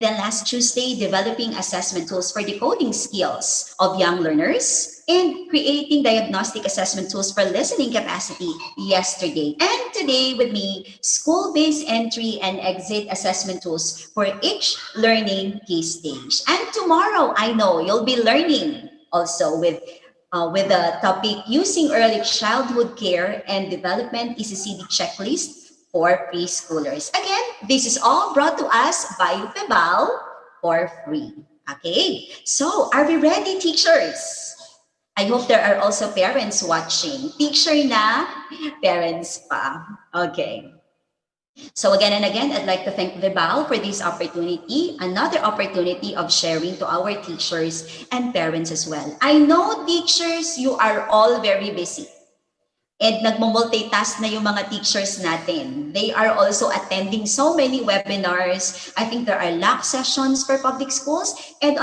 Then last Tuesday, developing assessment tools for decoding skills of young learners and creating diagnostic assessment tools for listening capacity yesterday. And today with me, school-based entry and exit assessment tools for each learning key stage. And tomorrow, I know you'll be learning also with the topic using early childhood care and development ECCD checklist for preschoolers. Again, this is all brought to us by Vibal for free. Okay, so are we ready, teachers? I hope there are also parents watching. Teacher na, parents pa. Okay. So again and again, I'd like to thank Vibal for this opportunity, another opportunity of sharing to our teachers and parents as well. I know, teachers, you are all very busy. And nagmo-multitask na yung mga teachers natin. They are also attending so many webinars. I think there are LAC sessions for public schools, and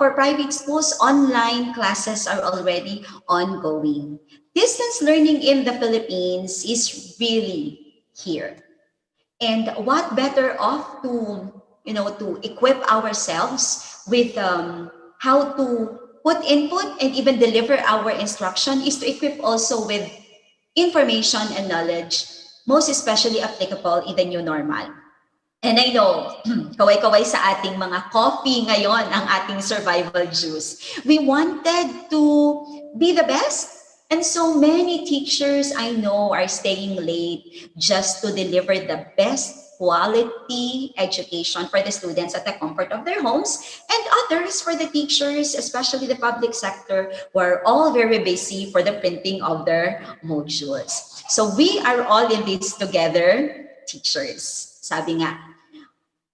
for private schools, online classes are already ongoing. Distance learning in the Philippines is really here. And what better off to equip ourselves with how to put input and even deliver our instruction is to equip also with information and knowledge, most especially applicable in the new normal. And I know, kaway-kaway sa ating mga coffee ngayon ang ating survival juice. We wanted to be the best. And so many teachers I know are staying late just to deliver the best quality education for the students at the comfort of their homes, and others for the teachers, especially the public sector, who are all very busy for the printing of their modules. So we are all in this together, teachers. Sabi nga,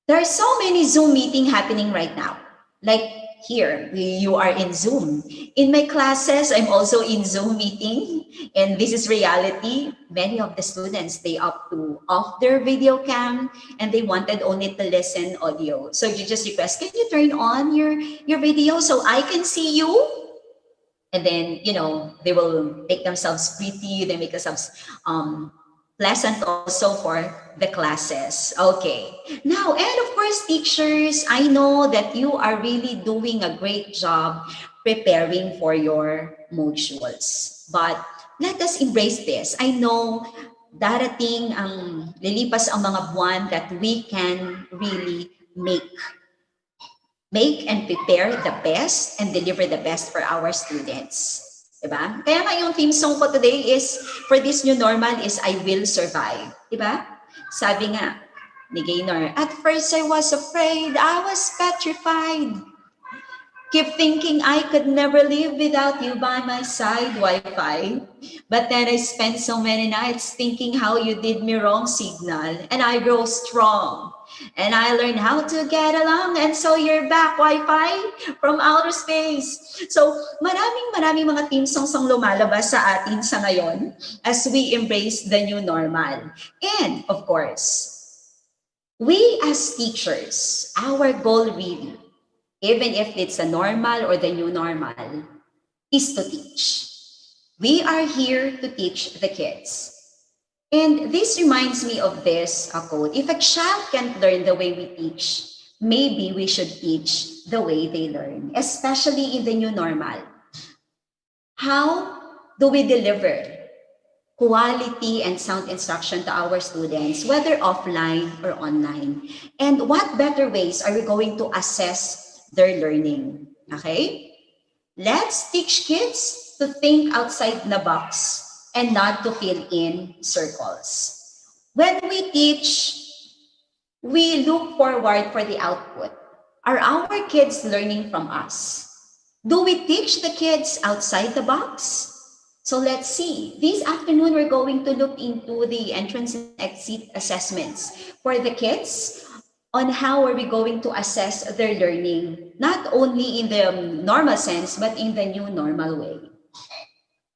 there are so many Zoom meetings happening right now. Like here, you are in Zoom. In my classes, I'm also in Zoom meeting, and this is reality. Many of the students, they opt to off their video cam, and they wanted only to listen audio. So you just request, can you turn on your video so I can see you? And then, they will make themselves pretty, they make themselves pleasant also for the classes. Okay. Now, and of course, teachers, I know that you are really doing a great job preparing for your modules. But let us embrace this. I know darating lilipas ang mga buwan that we can really make and prepare the best and deliver the best for our students. Diba? Kaya nga yung theme song ko today is, for this new normal, is I Will Survive. Diba? Sabi nga ni Gaynor, at first I was afraid, I was petrified. Keep thinking I could never live without you by my side, Wi-Fi. But then I spent so many nights thinking how you did me wrong, signal. And I grow strong. And I learned how to get along. And so you're back, Wi-Fi, from outer space. So maraming mga theme songs ang lumalabas sa atin sa ngayon as we embrace the new normal. And of course, we as teachers, our goal really, even if it's a normal or the new normal, is to teach. We are here to teach the kids. And this reminds me of this quote. If a child can't learn the way we teach, maybe we should teach the way they learn, especially in the new normal. How do we deliver quality and sound instruction to our students, whether offline or online? And what better ways are we going to assess their learning? Okay? Let's teach kids to think outside the box and not to fill in circles. When we teach, we look forward for the output. Are our kids learning from us? Do we teach the kids outside the box? So let's see. This afternoon, we're going to look into the entrance and exit assessments for the kids on how are we going to assess their learning, not only in the normal sense, but in the new normal way.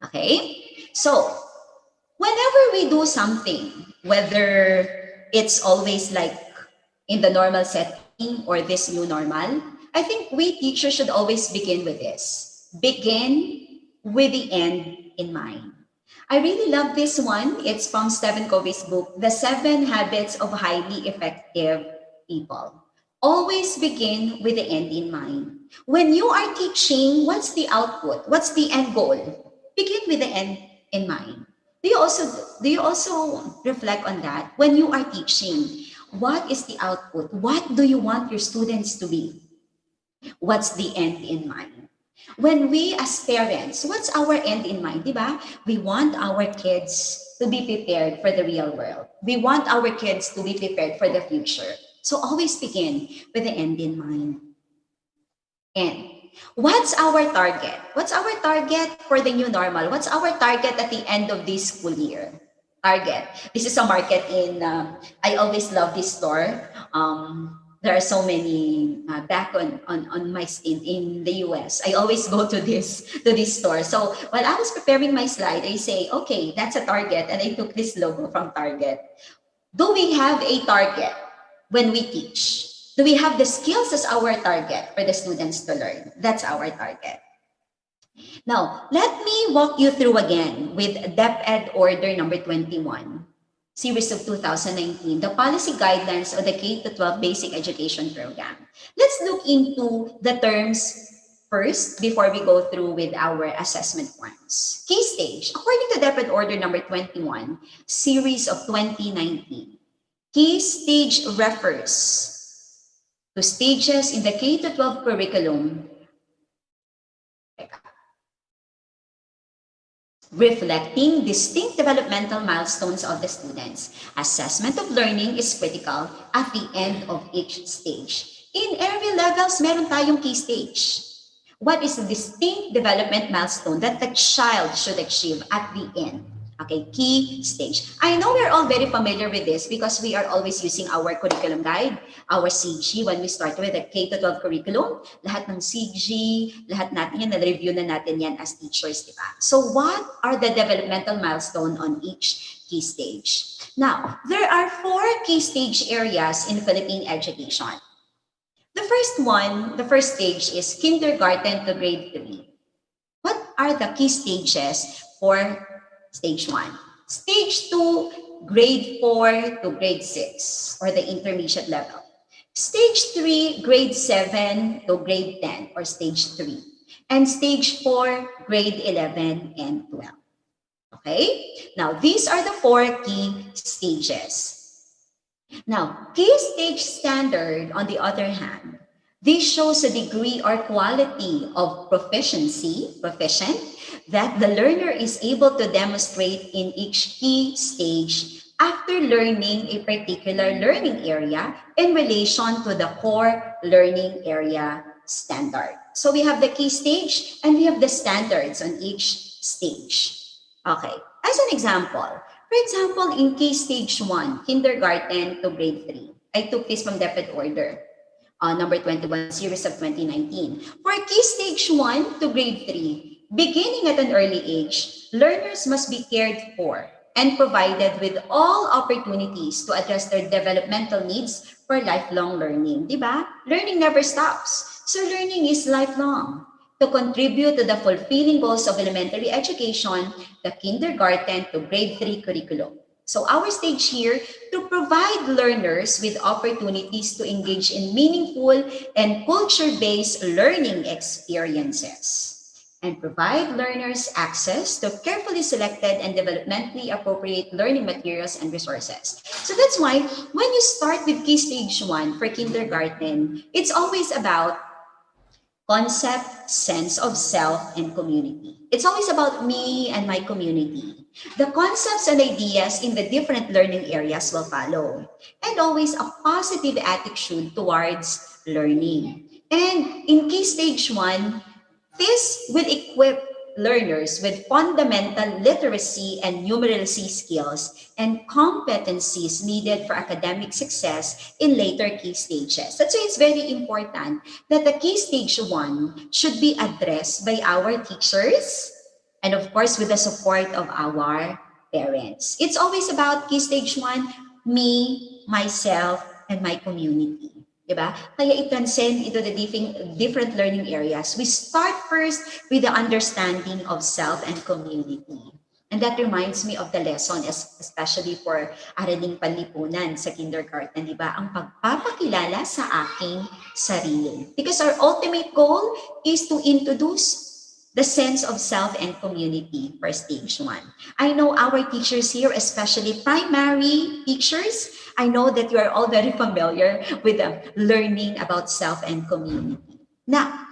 Okay? So, whenever we do something, whether it's always like in the normal setting or this new normal, I think we teachers should always begin with this. Begin with the end in mind. I really love this one. It's from Stephen Covey's book, The 7 Habits of Highly Effective People. Always begin with the end in mind. When you are teaching, what's the output? What's the end goal? Begin with the end in mind. Do you also reflect on that when you are teaching? What is the output? What do you want your students to be? What's the end in mind? When we as parents, what's our end in mind, diba? We want our kids to be prepared for the real world. We want our kids to be prepared for the future. So always begin with the end in mind. And what's our target? What's our target for the new normal? What's our target at the end of this school year? Target. This is a market in, I always love this store. There are so many back on my stint in the US. I always go to this store. So while I was preparing my slide, I say, okay, that's a Target. And I took this logo from Target. Do we have a target when we teach? Do we have the skills as our target for the students to learn? That's our target. Now, let me walk you through again with DepEd Order number 21, series of 2019, the policy guidelines of the K-12 basic education program. Let's look into the terms first before we go through with our assessment forms. Key stage, according to DepEd Order number 21, series of 2019, key stage refers to stages in the K-12 curriculum reflecting distinct developmental milestones of the students. Assessment of learning is critical at the end of each stage. In every levels, meron tayong key stage. What is the distinct development milestone that the child should achieve at the end? Okay, key stage. I know we're all very familiar with this because we are always using our curriculum guide, our CG, when we start with the K-12 curriculum. Lahat ng CG, lahat natin yan, na-review na natin yan as teachers, di ba? So what are the developmental milestone on each key stage? Now, there are 4 key stage areas in Philippine education. The first stage is kindergarten to grade 3. What are the key stages for Stage 1? Stage 2, grade 4 to grade 6, or the intermediate level. Stage 3, grade 7 to grade 10, or stage 3. And stage 4, grade 11 and 12. Okay? Now, these are the 4 key stages. Now, key stage standard, on the other hand, this shows a degree or quality of proficient, that the learner is able to demonstrate in each key stage after learning a particular learning area in relation to the core learning area standard. So we have the key stage and we have the standards on each stage. Okay, as an example, for example, in key stage 1, kindergarten to grade 3, I took this from DepEd Order. Number 21, series of 2019. For key stage 1 to grade 3, beginning at an early age, learners must be cared for and provided with all opportunities to address their developmental needs for lifelong learning. Diba? Learning never stops. So learning is lifelong. To contribute to the fulfilling goals of elementary education, the kindergarten to grade 3 curriculum. So our stage here, to provide learners with opportunities to engage in meaningful and culture-based learning experiences and provide learners access to carefully selected and developmentally appropriate learning materials and resources. So that's why when you start with key stage 1 for kindergarten, it's always about concept, sense of self, and community. It's always about me and my community. The concepts and ideas in the different learning areas will follow, and always a positive attitude towards learning. And in key stage 1, this will equip learners with fundamental literacy and numeracy skills and competencies needed for academic success in later key stages. That's why it's very important that the key stage 1 should be addressed by our teachers and of course with the support of our parents. It's always about key stage 1, me, myself, and my community. Diba? Kaya i-transcend into the different learning areas. We start first with the understanding of self and community. And that reminds me of the lesson, especially for Araling Panlipunan sa kindergarten, di ba? Ang pagpapakilala sa aking sarili. Because our ultimate goal is to introduce the sense of self and community for stage 1. I know our teachers here, especially primary teachers, I know that you are all very familiar with learning about self and community. Now,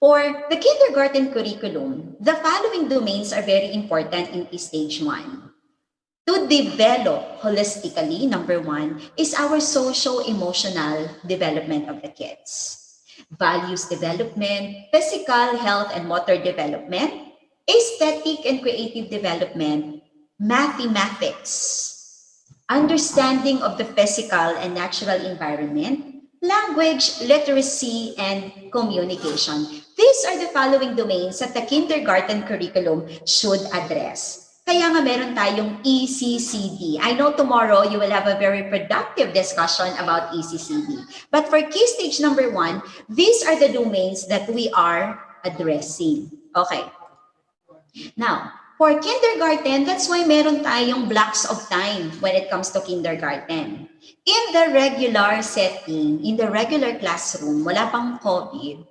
for the kindergarten curriculum, the following domains are very important in stage 1. To develop holistically, number 1, is our social-emotional development of the kids. Values development, physical, health, and motor development, aesthetic and creative development, mathematics, understanding of the physical and natural environment, language, literacy, and communication. These are the following domains that the kindergarten curriculum should address. Kaya nga meron tayong ECCD. I know tomorrow you will have a very productive discussion about ECCD. But for key stage number 1, these are the domains that we are addressing. Okay. Now, for kindergarten, that's why meron tayong blocks of time when it comes to kindergarten. In the regular setting, in the regular classroom, wala pang COVID,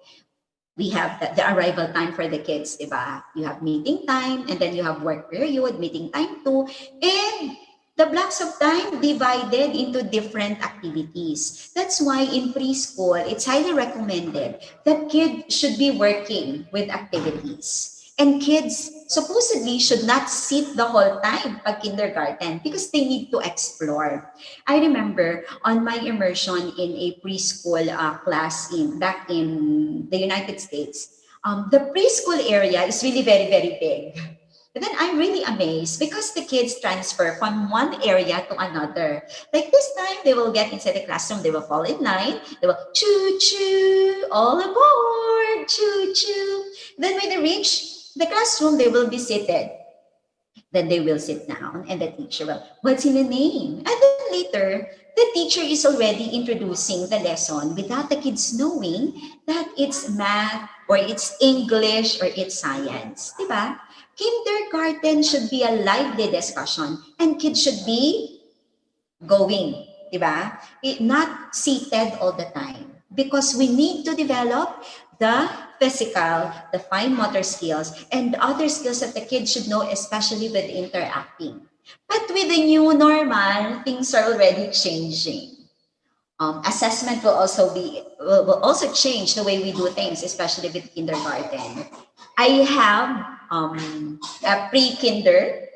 we have the arrival time for the kids, diba? You have meeting time, and then you have work period, meeting time too, and the blocks of time divided into different activities. That's why in preschool, it's highly recommended that kids should be working with activities. And kids supposedly should not sit the whole time pag kindergarten because they need to explore. I remember on my immersion in a preschool class back in the United States, the preschool area is really very, very big. But then I'm really amazed because the kids transfer from one area to another. Like this time, they will get inside the classroom, they will fall in line, they will choo-choo, all aboard, choo-choo. Then when they reach the classroom, they will be seated. Then they will sit down and the teacher will, what's in the name? And then later, the teacher is already introducing the lesson without the kids knowing that it's math or it's English or it's science. Diba? Kindergarten should be a lively discussion and kids should be going. Diba? Not seated all the time because we need to develop the physical, the fine motor skills, and other skills that the kids should know, especially with interacting. But with the new normal, things are already changing. Assessment will also change the way we do things, especially with kindergarten. I have a pre-kinder,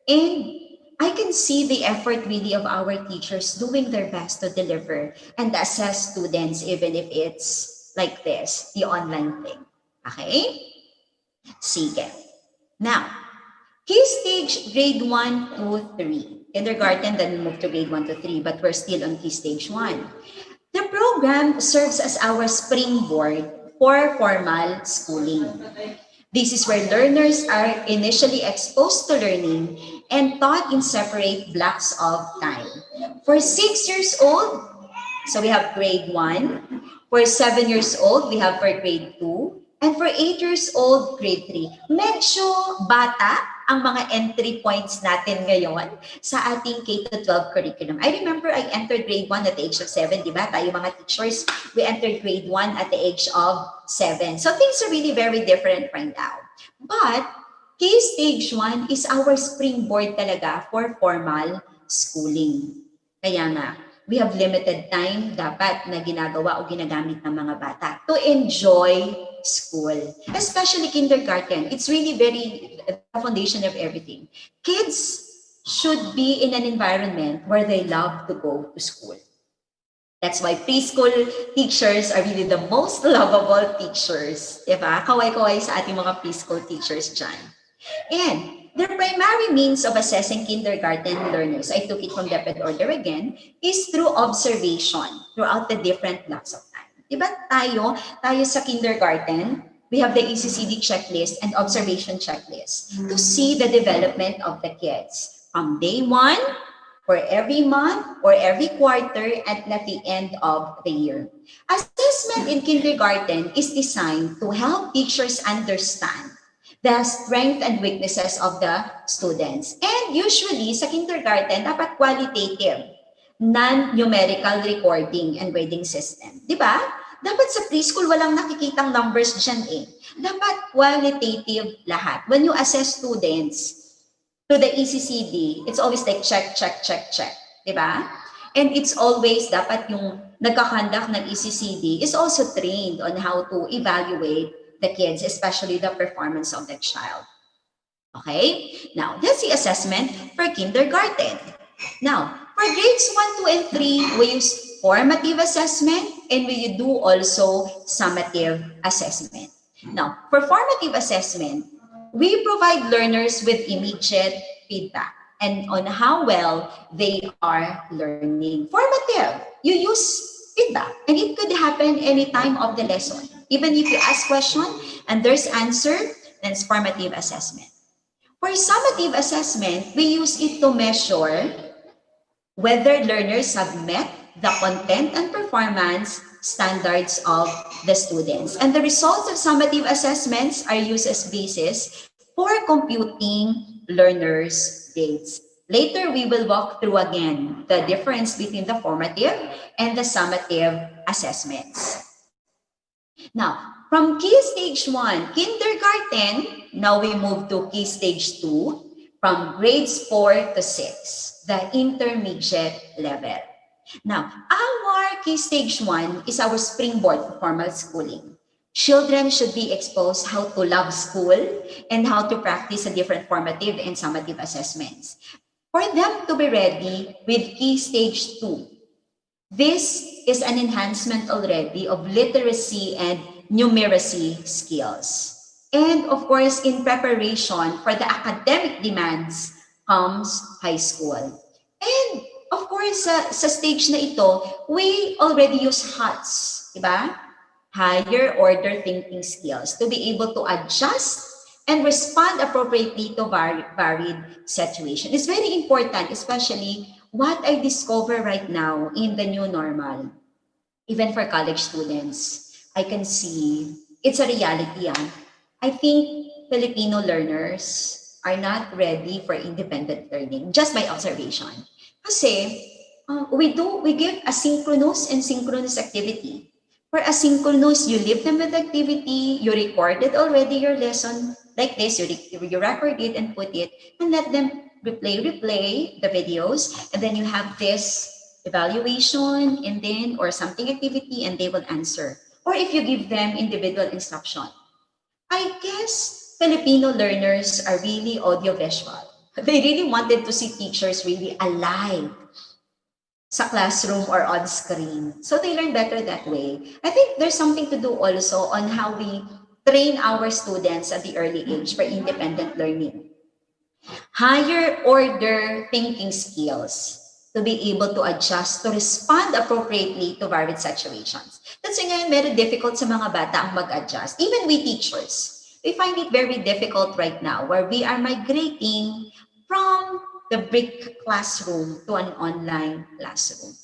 and I can see the effort really of our teachers doing their best to deliver and assess students, even if it's like this, the online thing. Okay? Sige. Now, key stage grade 1 to 3. Kindergarten, then we move to grade 1 to 3, but we're still on key stage 1. The program serves as our springboard for formal schooling. This is where learners are initially exposed to learning and taught in separate blocks of time. For 6 years old, so we have grade 1. For 7 years old, we have for grade 2. And for 8 years old, grade 3. Medyo bata ang mga entry points natin ngayon sa ating K-12 curriculum. I remember I entered grade 1 at the age of 7, di ba? Tayo mga teachers, we entered grade 1 at the age of 7. So things are really very different right now. But K-stage 1 is our springboard talaga for formal schooling. Kaya nga, we have limited time dapat na ginagawa o ginagamit ng mga bata to enjoy school, especially kindergarten. It's really very the foundation of everything. Kids should be in an environment where they love to go to school. That's why preschool teachers are really the most lovable teachers. Diba? Kaway-kaway sa ating mga preschool teachers dyan. And the primary means of assessing kindergarten learners, I took it from DepEd order again, is through observation throughout the different blocks of time. Diba tayo sa kindergarten, we have the ECCD checklist and observation checklist to see the development of the kids from day 1, for every month, or every quarter, and at the end of the year. Assessment in kindergarten is designed to help teachers understand the strength and weaknesses of the students. And usually, sa kindergarten, dapat qualitative, non-numerical recording and grading system. Di ba? Dapat sa preschool, walang nakikitang numbers dyan eh. Dapat qualitative lahat. When you assess students to the ECCD, it's always like check, check, check, check. Di ba? And it's always dapat yung nagkakandak ng ECCD is also trained on how to evaluate the kids, especially the performance of the child. Okay? Now, that's the assessment for kindergarten. Now, for grades 1, 2, and 3, we use formative assessment and we do also summative assessment. Now, for formative assessment, we provide learners with immediate feedback and on how well they are learning. Formative, you use feedback and it could happen any time of the lesson. Even if you ask question and there's answer, then it's formative assessment. For summative assessment, we use it to measure whether learners have met the content and performance standards of the students. And the results of summative assessments are used as basis for computing learners' grades. Later, we will walk through again the difference between the formative and the summative assessments. Now, from Key Stage 1, kindergarten, now we move to Key Stage 2, from grades 4 to 6, the intermediate level. Now, our Key Stage 1 is our springboard for formal schooling. Children should be exposed how to love school and how to practice the different formative and summative assessments. For them to be ready with Key Stage 2, this is an enhancement already of literacy and numeracy skills. And of course, in preparation for the academic demands comes high school. And of course, sa stage na ito, we already use HOTS, diba? Higher order thinking skills to be able to adjust and respond appropriately to varied situation. It's very important, especially what I discover right now in the new normal, even for college students, I can see it's a reality. I think Filipino learners are not ready for independent learning, just my observation. Kasi we give asynchronous and synchronous activity. For asynchronous, you leave them with activity, you recorded already your lesson like this, you record it and put it, and let them replay the videos, and then you have this evaluation and then or something activity and they will answer. Or if you give them individual instruction. I guess Filipino learners are really audiovisual. They really wanted to see teachers really alive sa classroom or on screen. So they learn better that way. I think there's something to do also on how we train our students at the early age for independent learning. Higher order thinking skills to be able to adjust, to respond appropriately to varied situations. That's why ngayon very difficult sa mga bata ang mag-adjust. Even we teachers, we find it very difficult right now where we are migrating from the brick classroom to an online classroom.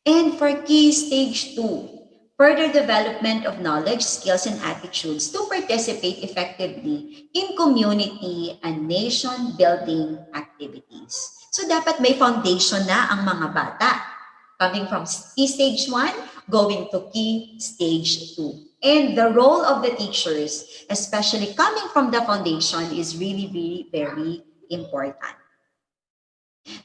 And for Key Stage 2, further development of knowledge, skills, and attitudes to participate effectively in community and nation-building activities. So dapat may foundation na ang mga bata. Coming from Key Stage 1, going to Key Stage 2. And the role of the teachers, especially coming from the foundation, is really, really very important.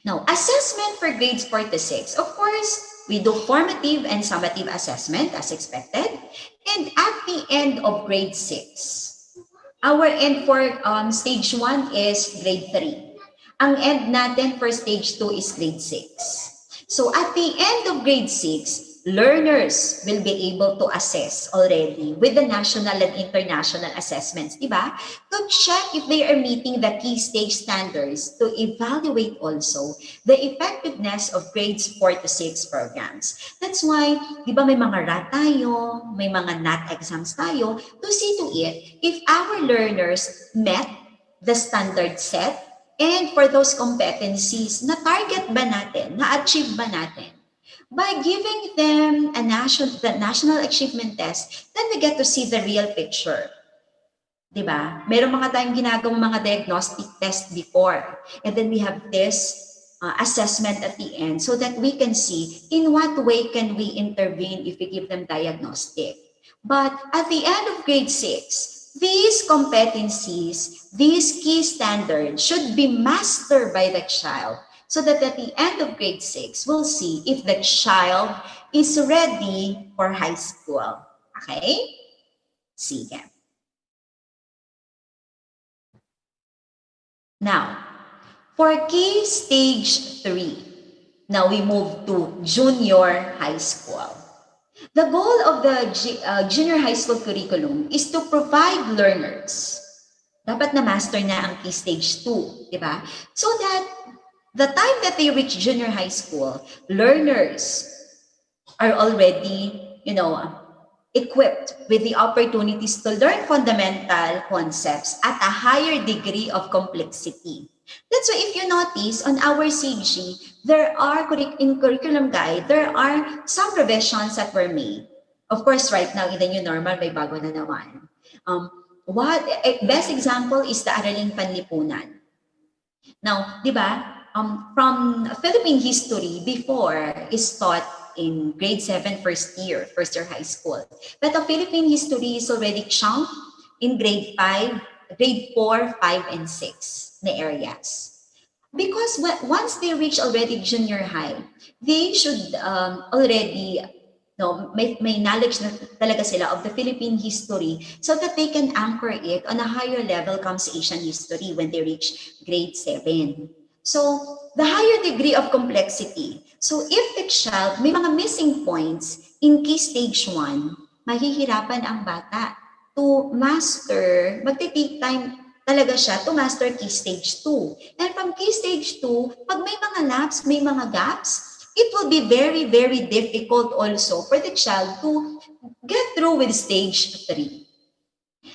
Now, assessment for grades 4 to 6. Of course, we do formative and summative assessment as expected. And at the end of grade 6, our end for stage 1 is grade 3. Ang end natin for stage 2 is grade 6. So at the end of grade 6, learners will be able to assess already with the national and international assessments, diba? To check if they are meeting the key stage standards, to evaluate also the effectiveness of grades 4 to 6 programs. That's why, diba may mga RAT tayo, may mga NAT exams tayo, to see to it if our learners met the standard set and for those competencies, na-target ba natin, na-achieve ba natin? By giving them the national achievement test, then we get to see the real picture. Diba? Meron mga tayong ginagawang mga diagnostic test before. And then we have this assessment at the end so that we can see in what way can we intervene if we give them diagnostic. But at the end of grade 6, these competencies, these key standards should be mastered by the child so that at the end of grade 6, we'll see if the child is ready for high school. Okay? Sige. Now, for key stage 3, now we move to junior high school. The goal of the junior high school curriculum is to provide learners. Dapat na-master na ang key stage 2, di ba? So that the time that they reach junior high school, learners are already, equipped with the opportunities to learn fundamental concepts at a higher degree of complexity. That's why if you notice on our CG, there are, in curriculum guide, there are some revisions that were made. Of course, right now, in the new normal, may bago na naman. Best example is the Araling Panlipunan. Now, di ba, from Philippine history before is taught in grade 7 first year high school. But the Philippine history is already chunked in grade 4, 5, and 6 na areas. Because once they reach already junior high, they should already may knowledge na talaga sila of the Philippine history so that they can anchor it on a higher level comes Asian history when they reach grade 7. So, the higher degree of complexity. So, if the child may mga missing points in key stage 1, mahihirapan ang bata to master, magti-take time talaga siya to master key stage 2. And from key stage 2, pag may mga lapse, may mga gaps, it will be very, very difficult also for the child to get through with stage 3.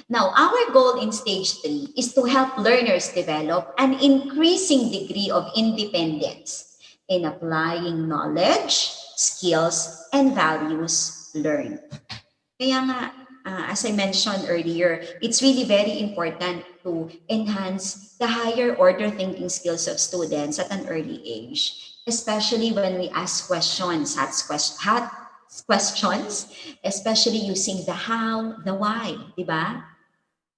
Now, our goal in stage 3 is to help learners develop an increasing degree of independence in applying knowledge, skills, and values learned. Kaya nga, as I mentioned earlier, it's really very important to enhance the higher order thinking skills of students at an early age, especially when we ask questions, especially using the how, the why, di ba?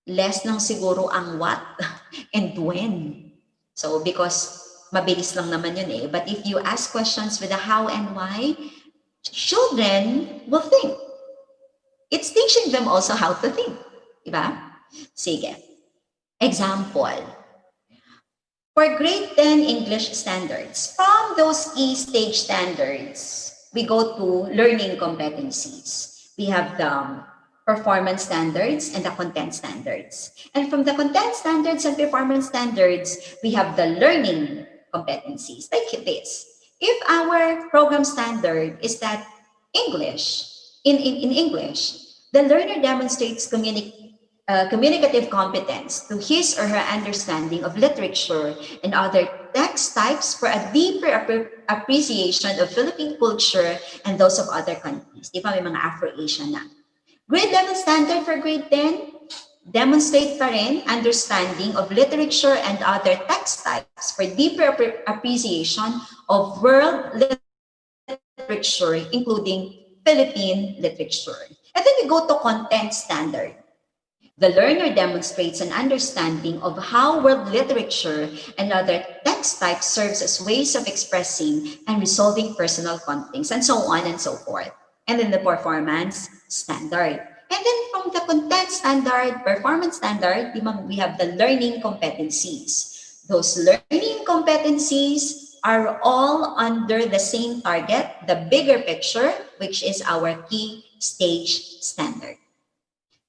Less lang siguro ang what and when. So, because mabilis lang naman yun eh. But if you ask questions with the how and why, children will think. It's teaching them also how to think. Diba? Sige. Example. For grade 10 English standards, from those key stage standards, we go to learning competencies. We have the performance standards and the content standards. And from the content standards and performance standards, we have the learning competencies, like this. If our program standard is that English, in English, the learner demonstrates communicative competence to his or her understanding of literature and other text types for a deeper appreciation of Philippine culture and those of other countries. Di ba may mga Afro-Asian na. Grade level standard for grade 10, demonstrate pa rin understanding of literature and other text types for deeper appreciation of world literature, including Philippine literature. And then we go to content standard. The learner demonstrates an understanding of how world literature and other text types serves as ways of expressing and resolving personal conflicts, and so on and so forth. And then the performance standard. And then from the content standard, performance standard, we have the learning competencies. Those learning competencies are all under the same target, the bigger picture, which is our key stage standard.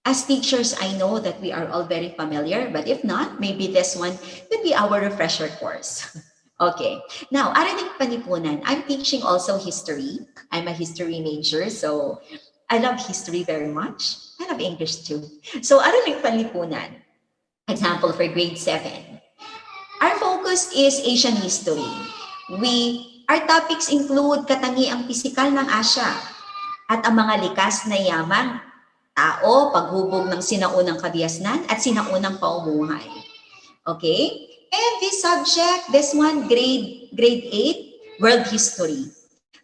As teachers, I know that we are all very familiar, but if not, maybe this one could be our refresher course. Okay, now, Araling Panlipunan, I'm teaching also history. I'm a history major, so I love history very much. I love English too. So, Araling Panlipunan, example for grade 7. Our focus is Asian history. Our topics include katangiang pisikal ng Asya at ang mga likas na yaman tao, paghubog ng sinaunang kabiasnan at sinaunang paumuhay. Okay? And this subject, this one, grade 8, world history.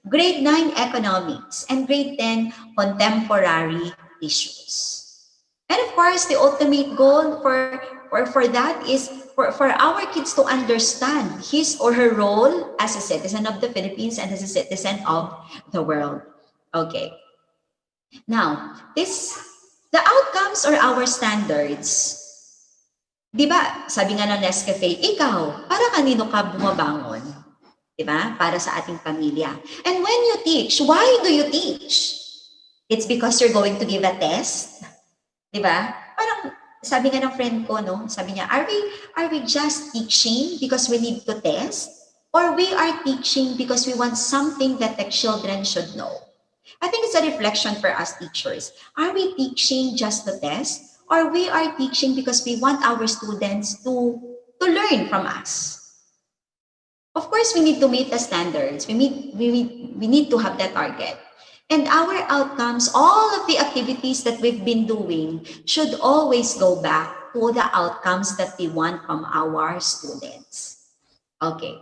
Grade 9, economics. And grade 10, contemporary issues. And of course, the ultimate goal for that is for our kids to understand his or her role as a citizen of the Philippines and as a citizen of the world. Okay. Now, the outcomes or our standards. Di ba, sabi nga ng Nescafe, ikaw, para kanino ka bumabangon? Di ba? Para sa ating pamilya. And when you teach, why do you teach? It's because you're going to give a test? Di ba? Parang sabi nga ng friend ko, no? Sabi niya, are we just teaching because we need to test? Or we are teaching because we want something that the children should know? I think it's a reflection for us teachers. Are we teaching just to test? Or we are teaching because we want our students to learn from us? Of course, we need to meet the standards. We need to have that target. And our outcomes, all of the activities that we've been doing should always go back to the outcomes that we want from our students. Okay.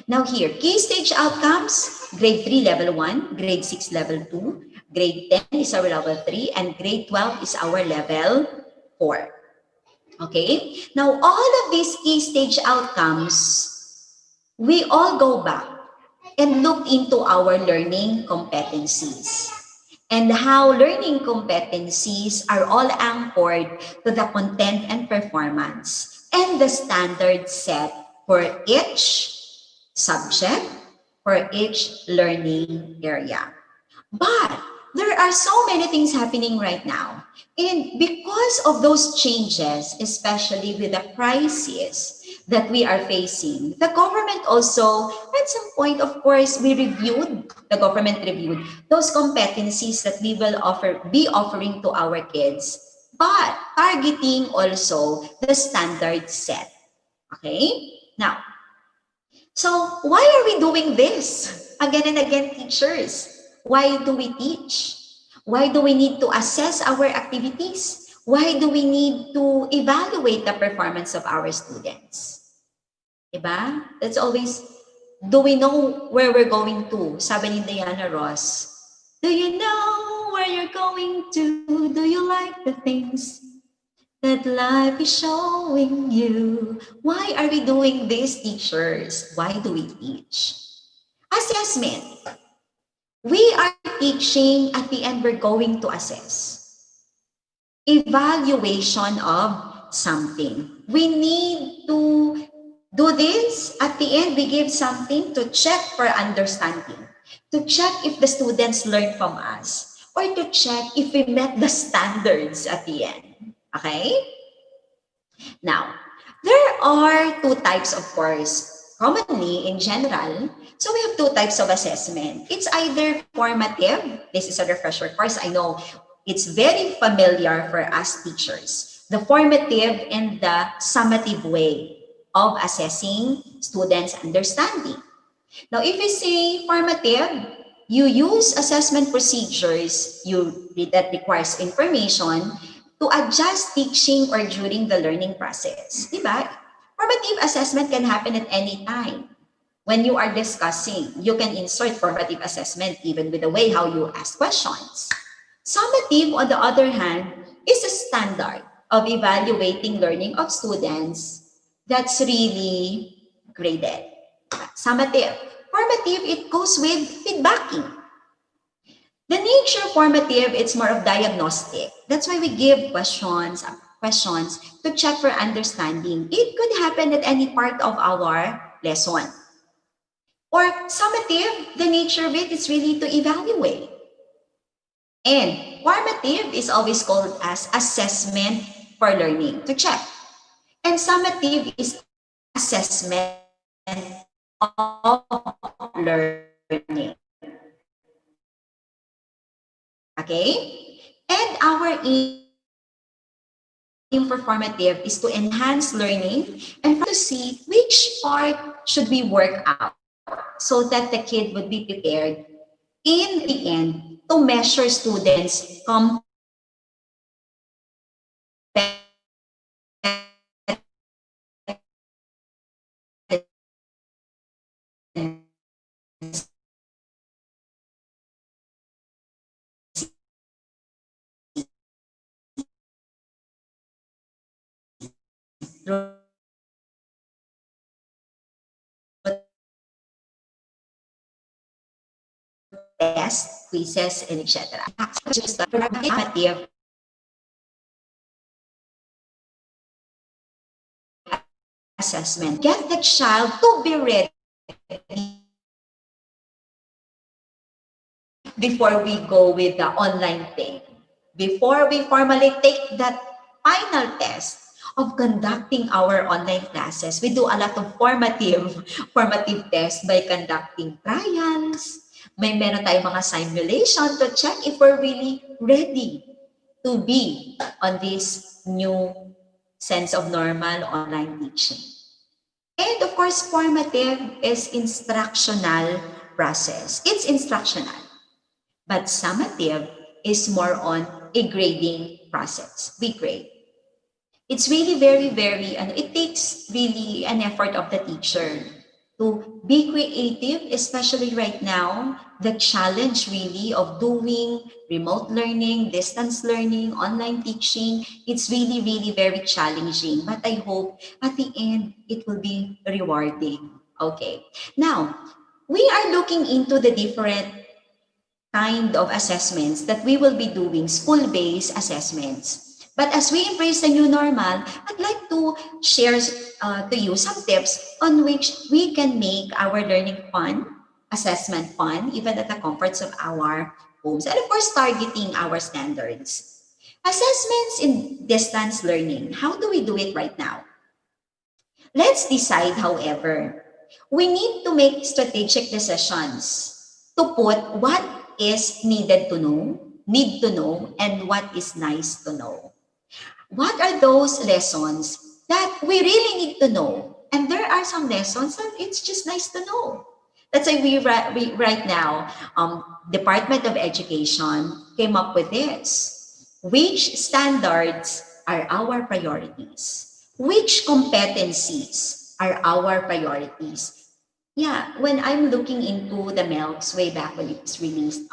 Now here, key stage outcomes, grade 3, level 1, grade 6, level 2, grade 10 is our level 3, and grade 12 is our level 4. Okay? Now, all of these key stage outcomes, we all go back and look into our learning competencies and how learning competencies are all anchored to the content and performance and the standard set for each subject, for each learning area. But there are so many things happening right now. And because of those changes, especially with the crisis that we are facing, the government also, at some point, of course, the government reviewed those competencies that we will be offering to our kids, but targeting also the standard set. Okay? Now, so why are we doing this? Again and again, teachers. Why do we teach? Why do we need to assess our activities? Why do we need to evaluate the performance of our students? Diba? That's always, do we know where we're going to? Sabi ni Diana Ross, do you know where you're going to? Do you like the things that life is showing you? Why are we doing this, teachers? Why do we teach? Assessment. We are teaching, at the end, we're going to assess. Evaluation of something. We need to do this. At the end, we give something to check for understanding, to check if the students learn from us, or to check if we met the standards at the end. Okay? Now, there are two types, of course, commonly in general. So we have two types of assessment. It's either formative. This is a refresher course. I know it's very familiar for us teachers. The formative and the summative way of assessing students' understanding. Now, if we say formative, you use assessment procedures that requires information to adjust teaching or during the learning process. Diba? Formative assessment can happen at any time. When you are discussing, you can insert formative assessment even with the way how you ask questions. Summative, on the other hand, is a standard of evaluating learning of students that's really graded. Summative. Formative, it goes with feedbacking. The nature of formative, it's more of diagnostic. That's why we give questions to check for understanding. It could happen at any part of our lesson. Or summative, the nature of it is really to evaluate. And formative is always called as assessment for learning, to check. And summative is assessment of learning. Okay? And our aim for formative is to enhance learning and to see which part should we work out so that the kid would be prepared in the end to measure students' tests, quizzes, and etc. Formative assessment. Get the child to be ready before we go with the online thing. Before we formally take that final test of conducting our online classes, we do a lot of formative tests by conducting trials. May meron tayong mga simulation to check if we're really ready to be on this new sense of normal online teaching. And of course, formative is instructional process. It's instructional. But summative is more on a grading process. We grade. It's really very, it takes really an effort of the teacher to be creative, especially right now, the challenge really of doing remote learning, distance learning, online teaching, it's really very challenging. But I hope at the end, it will be rewarding. Okay. Now, we are looking into the different kind of assessments that we will be doing, school-based assessments. But as we embrace the new normal, I'd like to share to you some tips on which we can make our learning fun, assessment fun, even at the comforts of our homes. And of course, targeting our standards. Assessments in distance learning, how do we do it right now? Let's decide, however, we need to make strategic decisions to put what is need to know, and what is nice to know. What are those lessons that we really need to know? And there are some lessons that it's just nice to know. That's why we right now, Department of Education came up with this. Which standards are our priorities? Which competencies are our priorities? Yeah, when I'm looking into the MELCs way back when it was released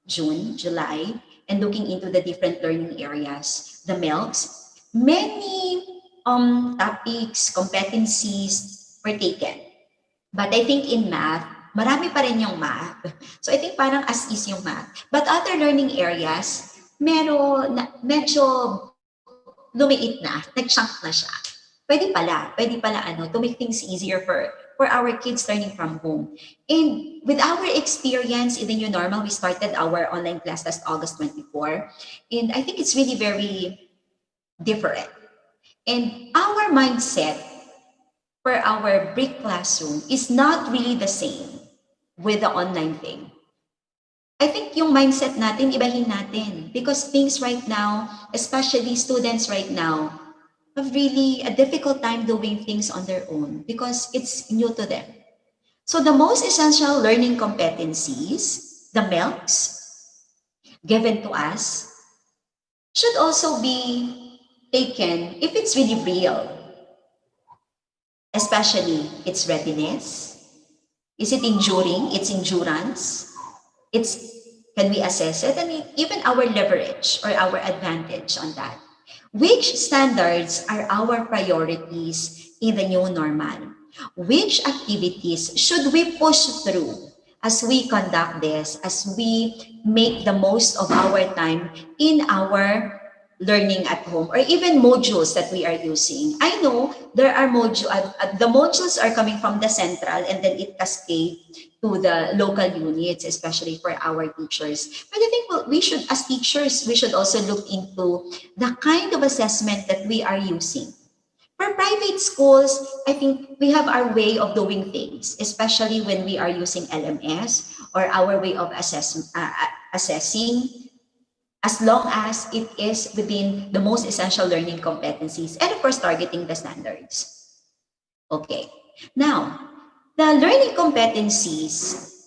June, July, and looking into the different learning areas, the MELCs, many topics, competencies were taken. But I think in math, marami pa rin yung math. So I think parang as is yung math. But other learning areas, medyo lumiit na, nag-chunk na siya. Pwede pala to make things easier for our kids learning from home. And with our experience in the new normal, we started our online class last August 24. And I think it's really very different. And our mindset for our brick classroom is not really the same with the online thing. I think yung mindset natin, ibahin natin. Because things right now, especially students right now, have really a difficult time doing things on their own because it's new to them. So the most essential learning competencies, the MELCs, given to us, should also be taken if it's really real. Especially its readiness. Is it enduring? Its endurance? Can we assess it? And even our leverage or our advantage on that. Which standards are our priorities in the new normal? Which activities should we push through as we conduct this, as we make the most of our time in our learning at home, or even modules that we are using? I know there are the modules are coming from the central and then it cascades to the local units, especially for our teachers. But I think we should, as teachers, we should also look into the kind of assessment that we are using. For private schools, I think we have our way of doing things, especially when we are using LMS or our way of assessing, as long as it is within the most essential learning competencies and of course targeting the standards. Okay, now, the learning competencies,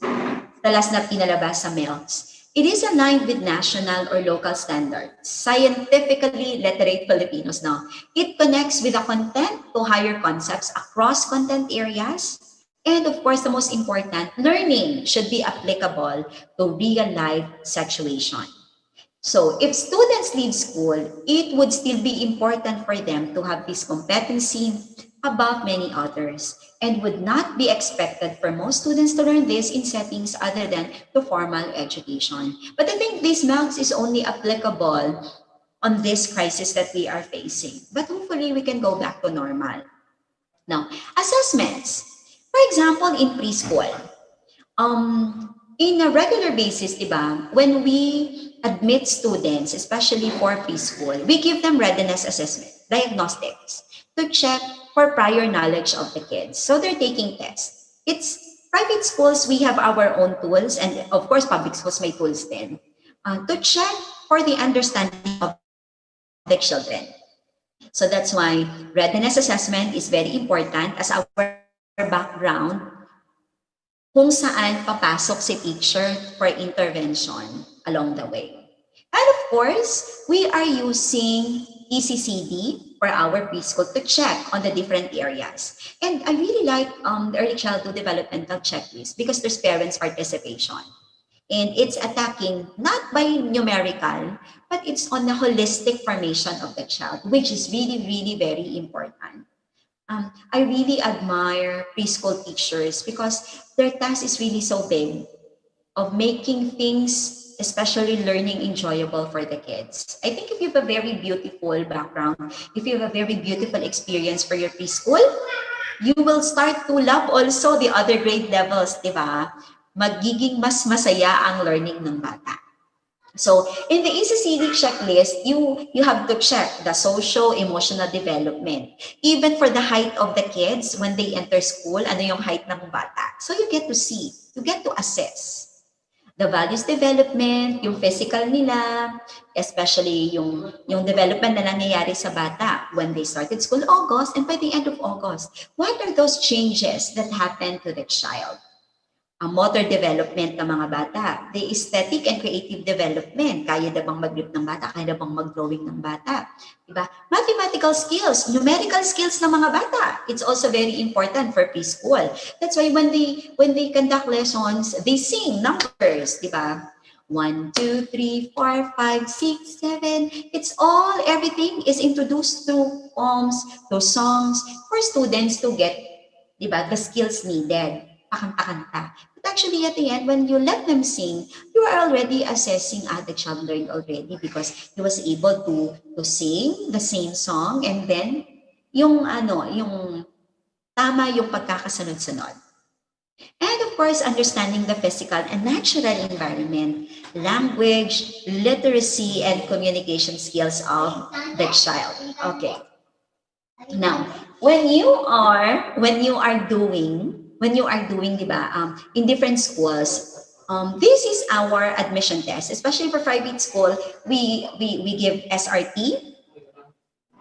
the last na pinalabas sa MELCs, It is aligned with national or local standards. Scientifically literate Filipinos now. It connects with the content to higher concepts across content areas. And of course, the most important, learning should be applicable to real life situation. So if students leave school, it would still be important for them to have this competency above many others and would not be expected for most students to learn this in settings other than the formal education. But I think this marks is only applicable on this crisis that we are facing. But hopefully we can go back to normal. Now, assessments. For example, in preschool, in a regular basis, diba, when we admit students, especially for preschool, we give them readiness assessment, diagnostics, to check for prior knowledge of the kids. So they're taking tests. It's private schools, we have our own tools, and of course, public schools may tools then, to check for the understanding of the children. So that's why readiness assessment is very important as our background kung saan papasok si teacher for intervention along the way. And of course, we are using ECCD for our preschool to check on the different areas. And I really like the early childhood developmental checklist because there's parents' participation. And it's attacking not by numerical, but it's on the holistic formation of the child, which is really, really very important. I really admire preschool teachers because their task is really so big of making things, especially learning, enjoyable for the kids. I think if you have a very beautiful background, if you have a very beautiful experience for your preschool, you will start to love also the other grade levels, di ba? Magiging mas masaya ang learning ng bata. So in the ECCD checklist, you have to check the socio-emotional development. Even for the height of the kids when they enter school, ano yung height ng bata. So you get to see, you get to assess. The values development, yung physical nila, especially yung development na nangyayari sa bata when they started school August and by the end of August. What are those changes that happen to the child? Ang motor development ng mga bata, the aesthetic and creative development, kaya na bang mag-grip ng bata, kaya na bang mag-drawing ng bata, diba? Mathematical skills, numerical skills ng mga bata, it's also very important for preschool. That's why when they conduct lessons, they sing numbers, diba? 1, 2, 3, 4, 5, 6, 7. It's all, everything is introduced through poems, through songs for students to get, diba, the skills needed. Pakanta-kanta. But actually at the end, when you let them sing, you are already assessing the child learned already because he was able to sing the same song and then yung tama yung pagkakasunod-sunod. And of course, understanding the physical and natural environment, language, literacy, and communication skills of the child. Okay. Now, when you are doing, diba, in different schools, this is our admission test. Especially for private school, we give SRT,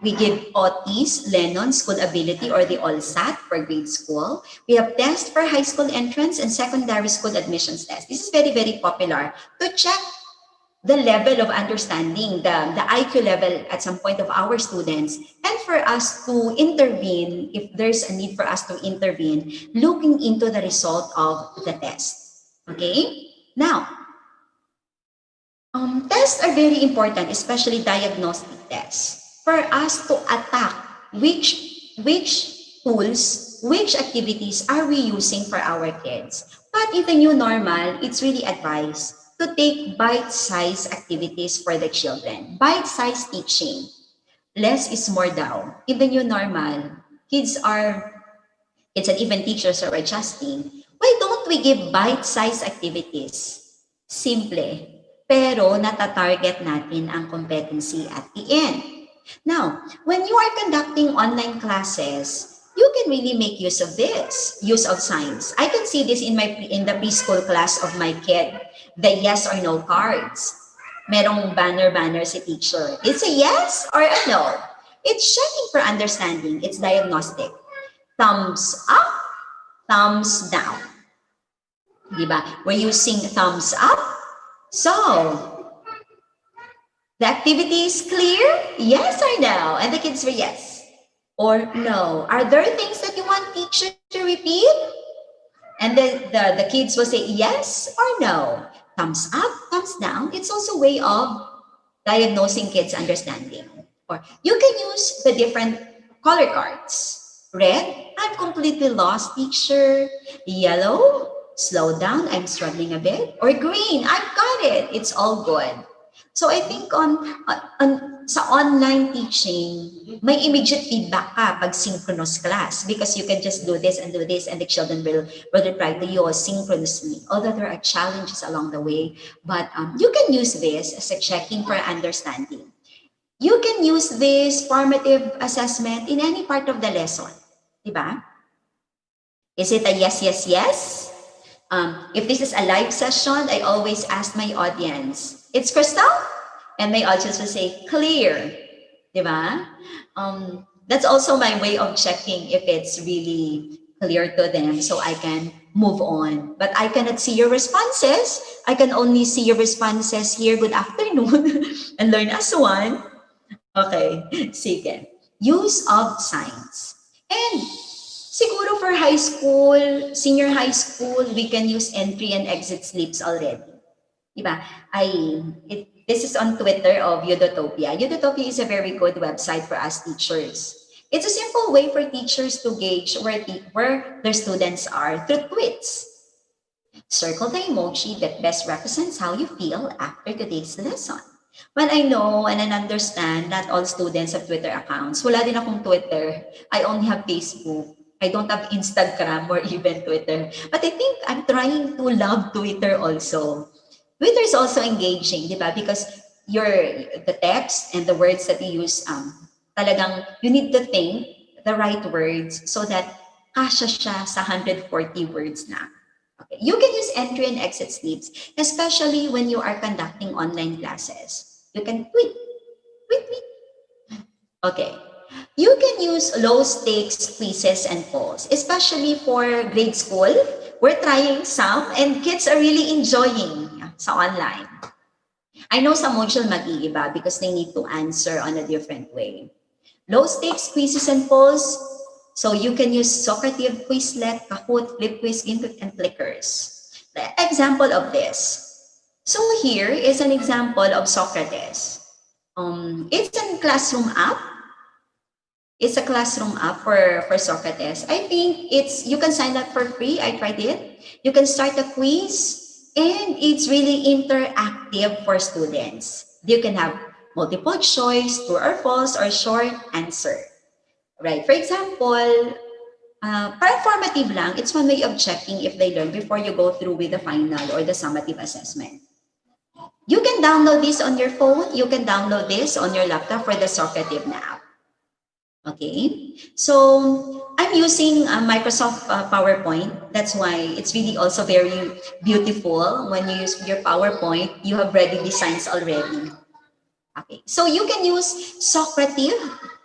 we give OTs, Lennon, School Ability, or the ALSAT for grade school. We have tests for high school entrance and secondary school admissions test. This is very, very popular to check the level of understanding, the IQ level at some point of our students, and for us to intervene, if there's a need for us to intervene, looking into the result of the test. Okay? Now, tests are very important, especially diagnostic tests, for us to attack which tools, which activities are we using for our kids. But in the new normal, it's really advised to take bite-sized activities for the children. Bite-sized teaching. Less is more daw. In the new normal, kids and even teachers are adjusting. Why don't we give bite-sized activities? Simple. Pero natatarget natin ang competency at the end. Now, when you are conducting online classes, you can really make use of this, use of science. I can see this in the preschool class of my kid. The yes or no cards. Merong banner si teacher. It's a yes or a no. It's checking for understanding. It's diagnostic. Thumbs up, thumbs down. Diba? We're using thumbs up So, the activity is clear? Yes or no? And the kids were yes or no. Are there things that you want teacher to repeat? And then the kids will say yes or no. Thumbs up, thumbs down. It's also a way of diagnosing kids' understanding. Or you can use the different color cards. Red, I'm completely lost, teacher. Yellow, slow down, I'm struggling a bit. Or green, I've got it. It's all good. So I think sa online teaching, may immediate feedback ka pag synchronous class because you can just do this and the children will reply to you synchronously. Although there are challenges along the way, but you can use this as a checking for understanding. You can use this formative assessment in any part of the lesson. Diba? Is it a yes, yes, yes? If this is a live session, I always ask my audience, it's Crystal? And my audience will say, clear. Diba? That's also my way of checking if it's really clear to them so I can move on. But I cannot see your responses. I can only see your responses here, good afternoon, and learn as one. Okay, sige. Use of signs. And siguro for high school, senior high school, we can use entry and exit slips already. Diba? This is on Twitter of Udotopia. Udotopia is a very good website for us teachers. It's a simple way for teachers to gauge where their students are through tweets. Circle the emoji that best represents how you feel after today's lesson. Well, I know and I understand that all students have Twitter accounts. Wala din akong Twitter. I only have Facebook. I don't have Instagram or even Twitter. But I think I'm trying to love Twitter also. Twitter is also engaging, di ba? Because the text and the words that you use, talagang you need to think the right words so that kasya siya sa 140 words na. Okay. You can use entry and exit slips, especially when you are conducting online classes. You can tweet. Okay. You can use low stakes quizzes and polls, especially for grade school. We're trying some and kids are really enjoying sa online. I know some module mag-iiba because they need to answer on a different way. Low stakes quizzes and polls. So you can use summative, Quizlet, Kahoot, Flip Quiz, Input, and Clickers. The example of this. So here is an example of Socrates. It's a classroom app. It's a classroom app for Socrates. I think you can sign up for free. I tried it. You can start a quiz and it's really interactive for students. You can have multiple choice, true or false, or short answer. Right. For example, para formative lang, it's one way of checking if they learn before you go through with the final or the summative assessment. You can download this on your phone. You can download this on your laptop for the Socrative app. Okay. So I'm using Microsoft PowerPoint. That's why it's really also very beautiful. When you use your PowerPoint, you have ready designs already. Okay. So you can use Socrative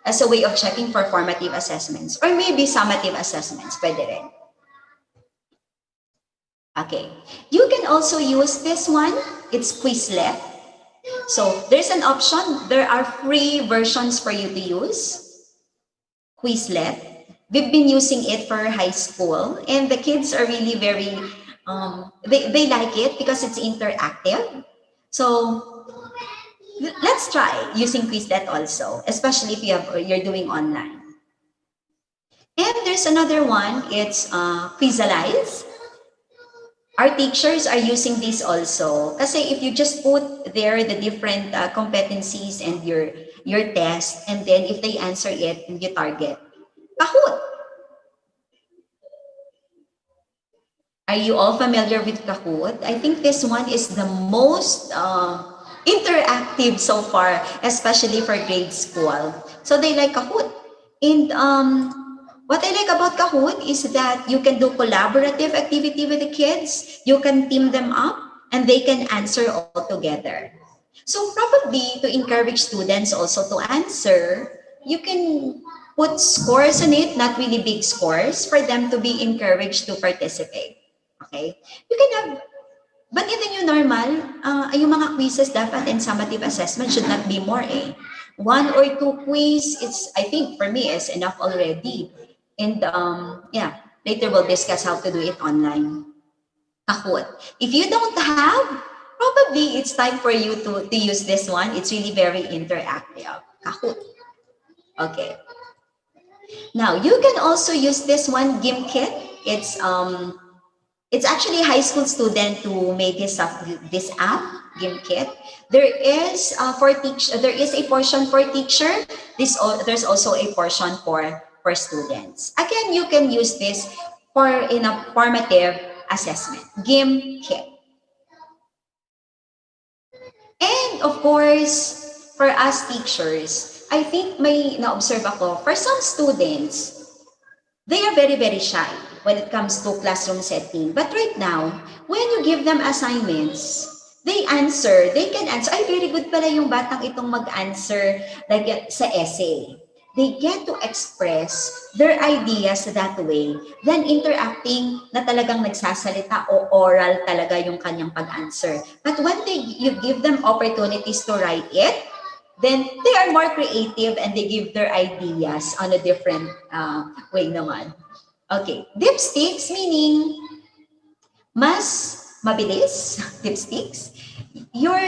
as a way of checking for formative assessments or maybe summative assessments. Pwede rin. Okay. You can also use this one. It's Quizlet. So there's an option. There are free versions for you to use. Quizlet. We've been using it for high school and the kids are really very, they like it because it's interactive. So let's try using Quizlet also, especially if you're doing online. And there's another one, it's Quizalize. Our teachers are using this also. Kasi if you just put there the different competencies and your test, and then if they answer it and you target, Kahoot. Are you all familiar with Kahoot? I think this one is the most interactive so far, especially for grade school. So they like Kahoot. And what I like about Kahoot is that you can do collaborative activity with the kids. You can team them up and they can answer all together. So probably to encourage students also to answer, you can put scores on it, not really big scores, for them to be encouraged to participate. Okay? You can have But in the new normal, yung mga quizzes dapat and summative assessment should not be more eh. 1 or 2 quiz, it's, I think for me, is enough already. And yeah, later we'll discuss how to do it online. Kahoot. If you don't have, probably it's time for you to use this one. It's really very interactive. Kahoot. Okay. Now, you can also use this one, GimKit. It's actually a high school student who made this app, GimKit. There is there is a portion for teacher. There's also a portion for students. Again, you can use this in a formative assessment, GimKit. And of course, for us teachers, I think may na-observe ako, for some students, they are very, very shy when it comes to classroom setting. But right now, when you give them assignments, they can answer. Ay, very good pala yung batang itong mag-answer like sa essay. They get to express their ideas that way, then interacting na talagang nagsasalita o oral talaga yung kanyang pag-answer. But when you give them opportunities to write it, then they are more creative and they give their ideas on a different way naman. Okay, dipsticks meaning mas mabilis, dipsticks. Your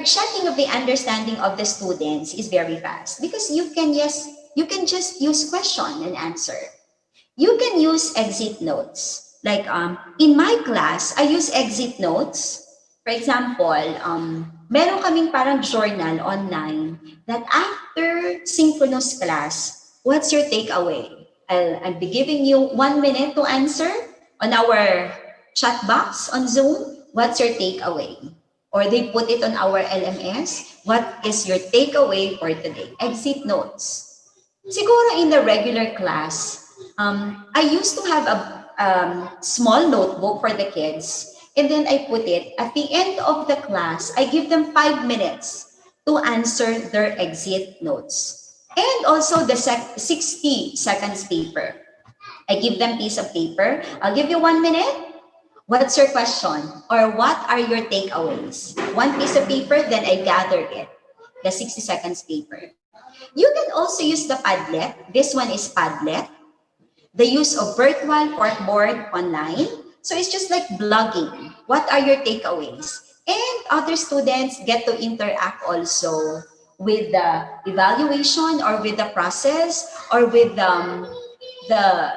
checking of the understanding of the students is very fast because you can just use question and answer. You can use exit notes. Like in my class, I use exit notes. For example, meron kaming parang journal online that after synchronous class, what's your takeaway? I'll be giving you 1 minute to answer on our chat box on Zoom. What's your takeaway? Or they put it on our LMS. What is your takeaway for today? Exit notes. Siguro in the regular class, I used to have a small notebook for the kids. And then I put it at the end of the class, I give them 5 minutes to answer their exit notes. And also the 60 seconds paper. I give them piece of paper. I'll give you 1 minute. What's your question? Or what are your takeaways? 1 piece of paper, then I gather it. The 60 seconds paper. You can also use the Padlet. This one is Padlet. The use of virtual corkboard online. So it's just like blogging. What are your takeaways? And other students get to interact also with the evaluation or with the process or with the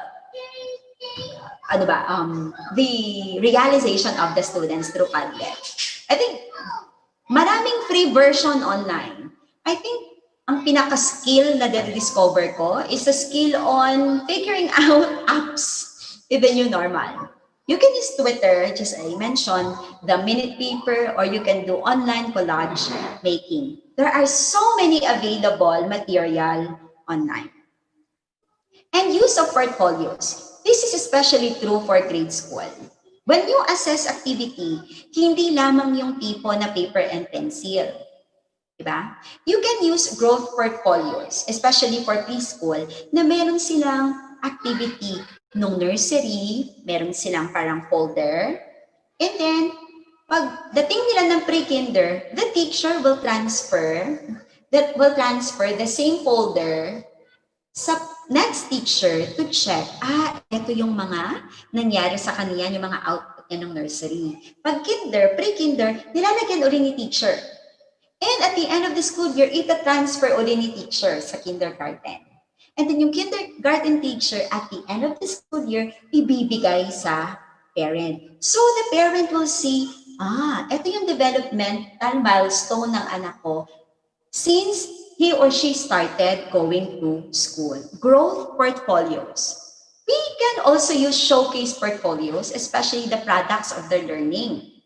realization of the students through Padlet. I think maraming free version online. I think ang pinaka-skill na discover ko is a skill on figuring out apps in the new normal. You can use Twitter, just I mentioned, the minute paper, or you can do online collage making. There are so many available material online. And use of portfolios. This is especially true for grade school. When you assess activity, hindi lamang yung tipo na paper and pencil. Diba? You can use growth portfolios, especially for preschool, na meron silang activity nung nursery, meron silang parang folder. And then, pag dating nila ng pre-kinder, the teacher will transfer the same folder sa next teacher to check, ito yung mga nangyari sa kanya, yung mga output niya ng nursery. Pag kinder, pre-kinder, nilalagyan uli ni teacher. And at the end of the school year, ita-transfer uli ni teacher sa kindergarten. And then yung kindergarten teacher at the end of the school year, ibibigay sa parent. So the parent will see, ito yung developmental milestone ng anak ko since he or she started going to school. Growth portfolios. We can also use showcase portfolios, especially the products of their learning.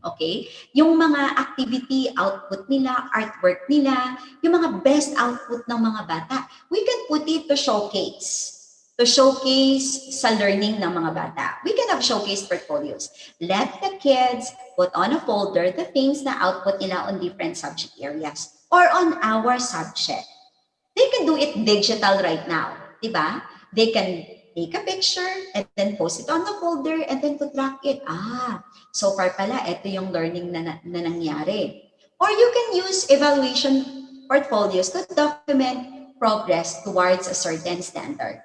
Okay? Yung mga activity output nila, artwork nila, yung mga best output ng mga bata, we can put it to showcase. To showcase sa learning ng mga bata. We can have showcase portfolios. Let the kids put on a folder the things na output nila on different subject areas or on our subject. They can do it digital right now, diba? They can take a picture and then post it on the folder and then to track it. So far pala, ito yung learning na nangyari. Or you can use evaluation portfolios to document progress towards a certain standard.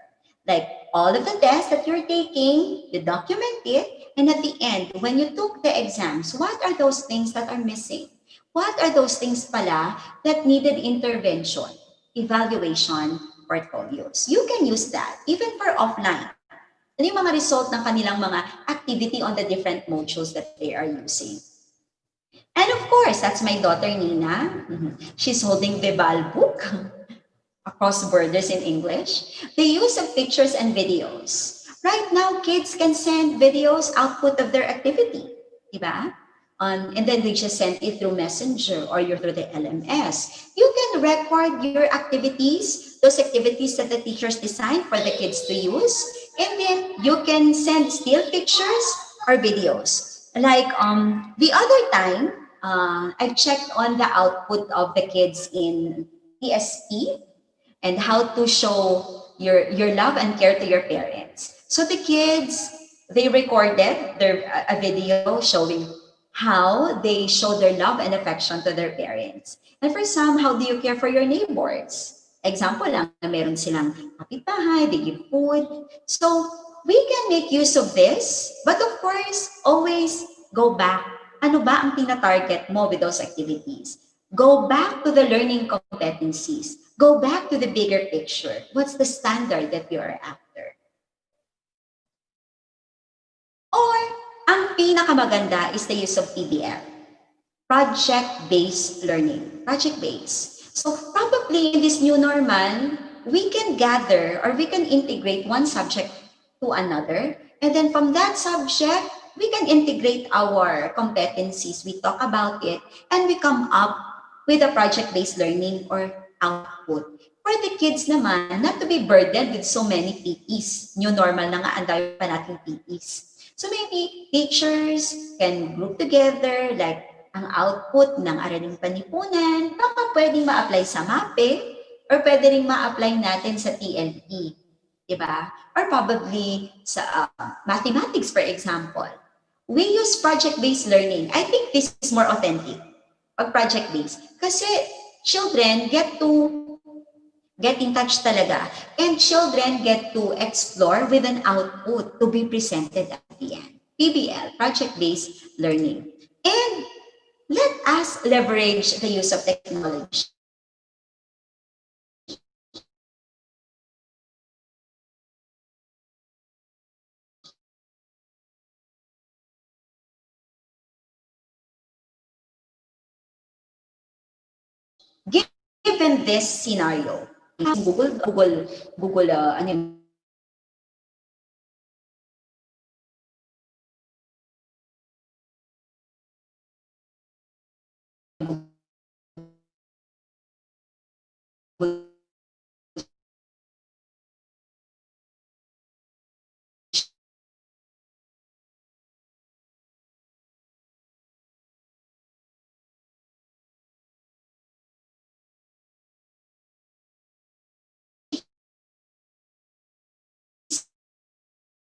Like all of the tests that you're taking, you document it, and at the end, when you took the exams, what are those things that are missing? What are those things pala that needed intervention? Evaluation portfolios. You can use that even for offline. Ano yung mga result ng kanilang mga activity on the different modules that they are using. And of course, that's my daughter Nina. She's holding Vibal book across borders in English. The use of pictures and videos. Right now, kids can send videos output of their activity, diba? And then they just send it through Messenger or you're through the LMS. You can record your activities, those activities that the teachers designed for the kids to use, and then you can send still pictures or videos. Like the other time, I checked on the output of the kids in PSP and how to show your love and care to your parents. So the kids, they recorded a video showing how they show their love and affection to their parents. And for some, how do you care for your neighbors? Example lang, meron silang kapitbahay, they give food. So we can make use of this, but of course, always go back. Ano ba ang tina-target mo with those activities? Go back to the learning competencies. Go back to the bigger picture. What's the standard that you are after? Or, ang pinakamaganda is the use of PBL, project-based learning, project-based. So probably in this new normal, we can gather or we can integrate one subject to another. And then from that subject, we can integrate our competencies. We talk about it and we come up with a project-based learning or output. For the kids naman, not to be burdened with so many PEs. New normal na nga, ang dami pa nating PEs. So maybe teachers can group together, like ang output ng araling panipunan, baka pwedeng ma-apply sa MAPE or pwede rin ma-apply natin sa TLE. Diba? Or probably sa mathematics, for example. We use project-based learning. I think this is more authentic. Pag project-based. Kasi children get in touch talaga. And children get to explore with an output to be presented at the end. PBL, project-based learning. And let us leverage the use of technology. Given this scenario, Google, ano yun,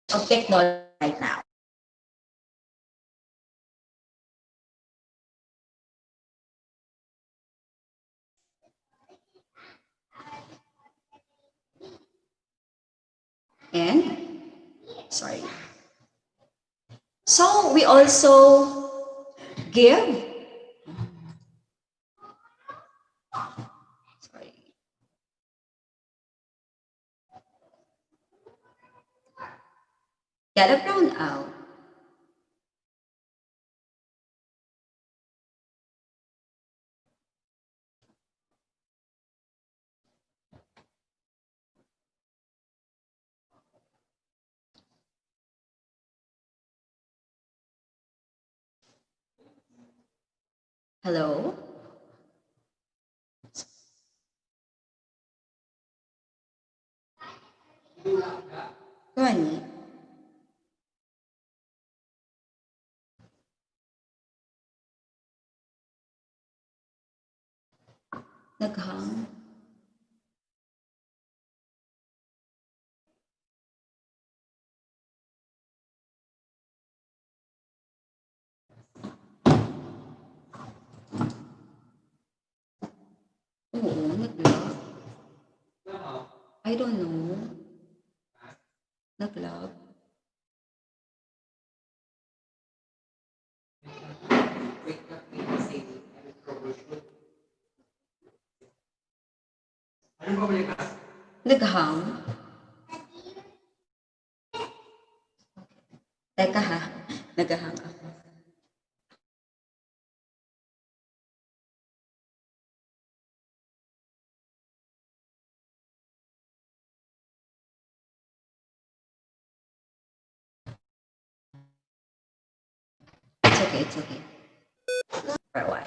of technology right now. And, sorry. So we also give, sorry. Get a brown out. Hello? Ronnie? Naghang? I don't know. Nag-lag. Nag-hang? Teka ha, nag-hang ako. It's okay, it's okay. For a while.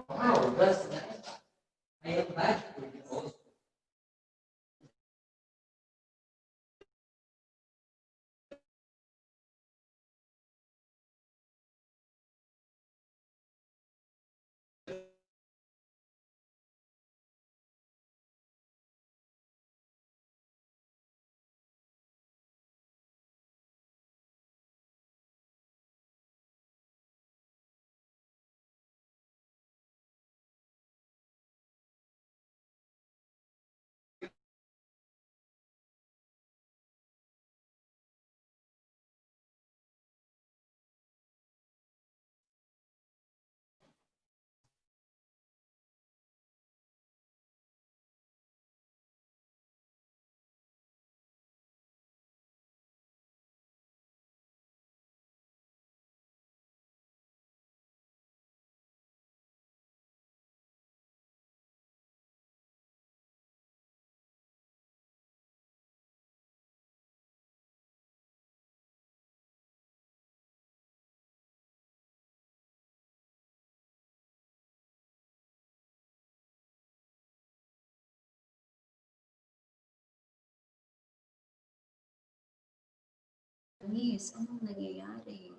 Wow, that's nice. I am back. Miss, anong nangyayari?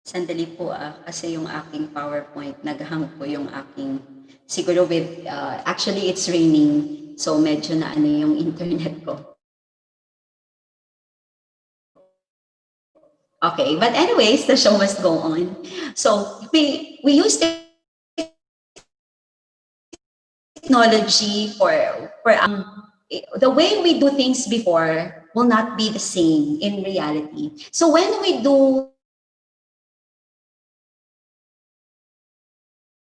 Sandali po kasi yung aking PowerPoint, naghang po yung aking, siguro with, actually it's raining, so medyo na ano yung internet ko. Okay, but anyways, the show must go on. So we use technology for the way we do things before will not be the same in reality. So when we do,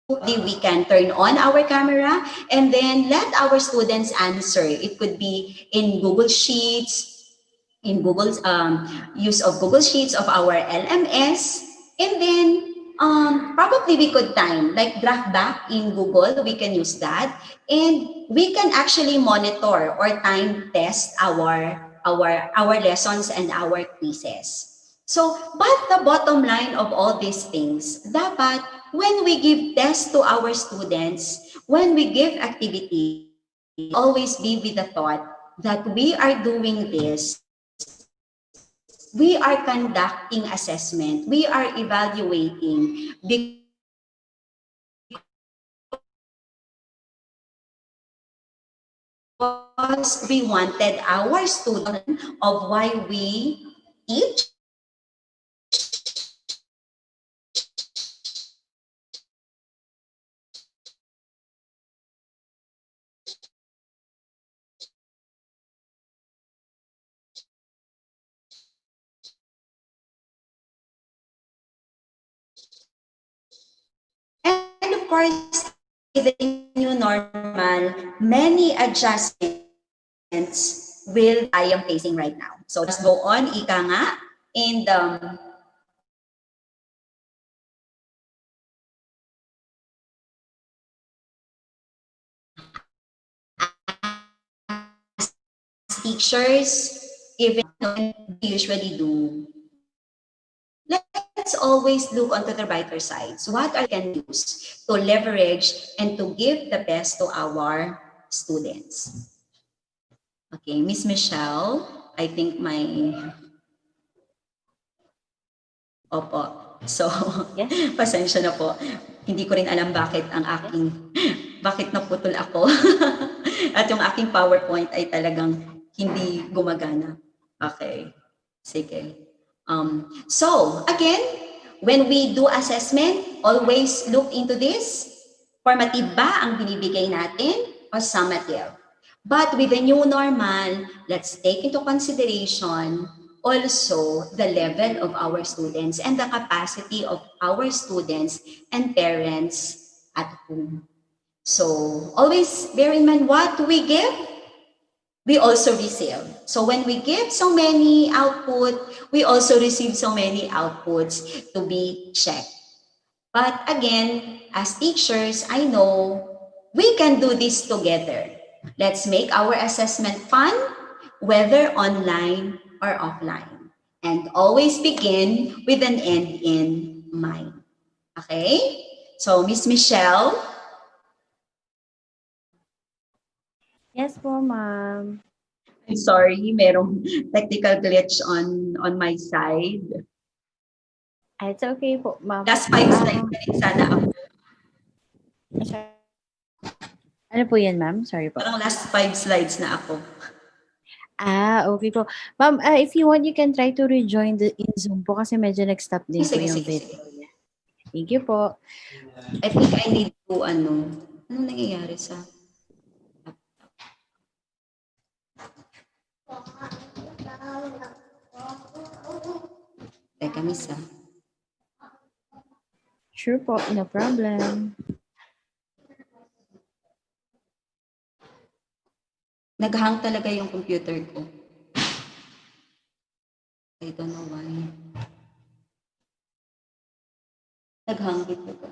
we can turn on our camera and then let our students answer. It could be in Google Sheets, in Google's use of Google Sheets of our LMS, and then probably we could time like draft back in Google. We can use that, and we can actually monitor or time test our lessons and our quizzes. So, but the bottom line of all these things, dapat when we give tests to our students, when we give activity, always be with the thought that we are doing this, we are conducting assessment, we are evaluating because we wanted our student of why we teach, and of course, the new normal, many adjustments will I am facing right now. So let's go on, ika nga, and teachers, even we usually do, let's always look onto the brighter sides. What are we can use to leverage and to give the best to our students? Okay, Miss Michelle, I think opo. So, Yes. pasensya na po. Hindi ko rin alam bakit naputol ako. At yung aking PowerPoint ay talagang hindi gumagana. Okay. Sige. So, again, when we do assessment, always look into this. Formative ba ang binibigay natin o summative? But with the new normal, let's take into consideration also the level of our students and the capacity of our students and parents at home. So always bear in mind what we give, we also receive. So when we give so many output, we also receive so many outputs to be checked. But again, as teachers, I know we can do this together. Let's make our assessment fun, whether online or offline. And always begin with an end in mind. Okay? So, Miss Michelle, Yes po, ma'am. I'm sorry, merong technical glitch on my side. It's okay po, ma'am. Last 5 slides ulit sana ako. Sorry. Ano po yan, ma'am? Sorry po. Parang last 5 slides na ako. Okay po. Ma'am, if you want, you can try to rejoin in Zoom po kasi medyo nag-stop din po Sige, yung sige, video sige. niya. Thank you po. I think I need to, ano nangyayari sa laptop? Teka, miss ah. Sure po, no problem. Naghang talaga yung computer ko. I don't know why. Naghang dito ko.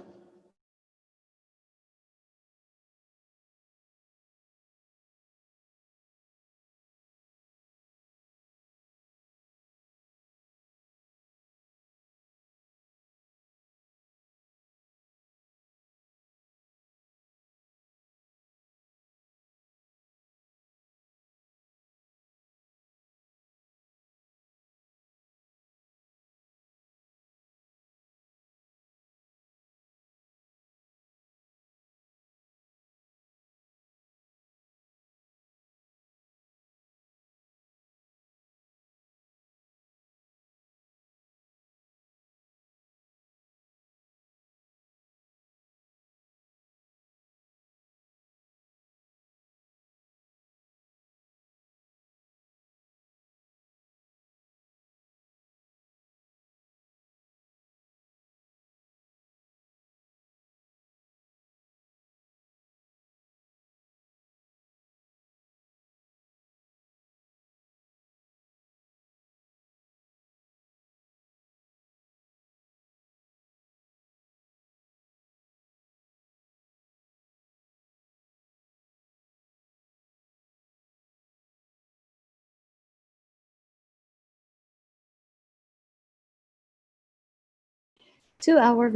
To our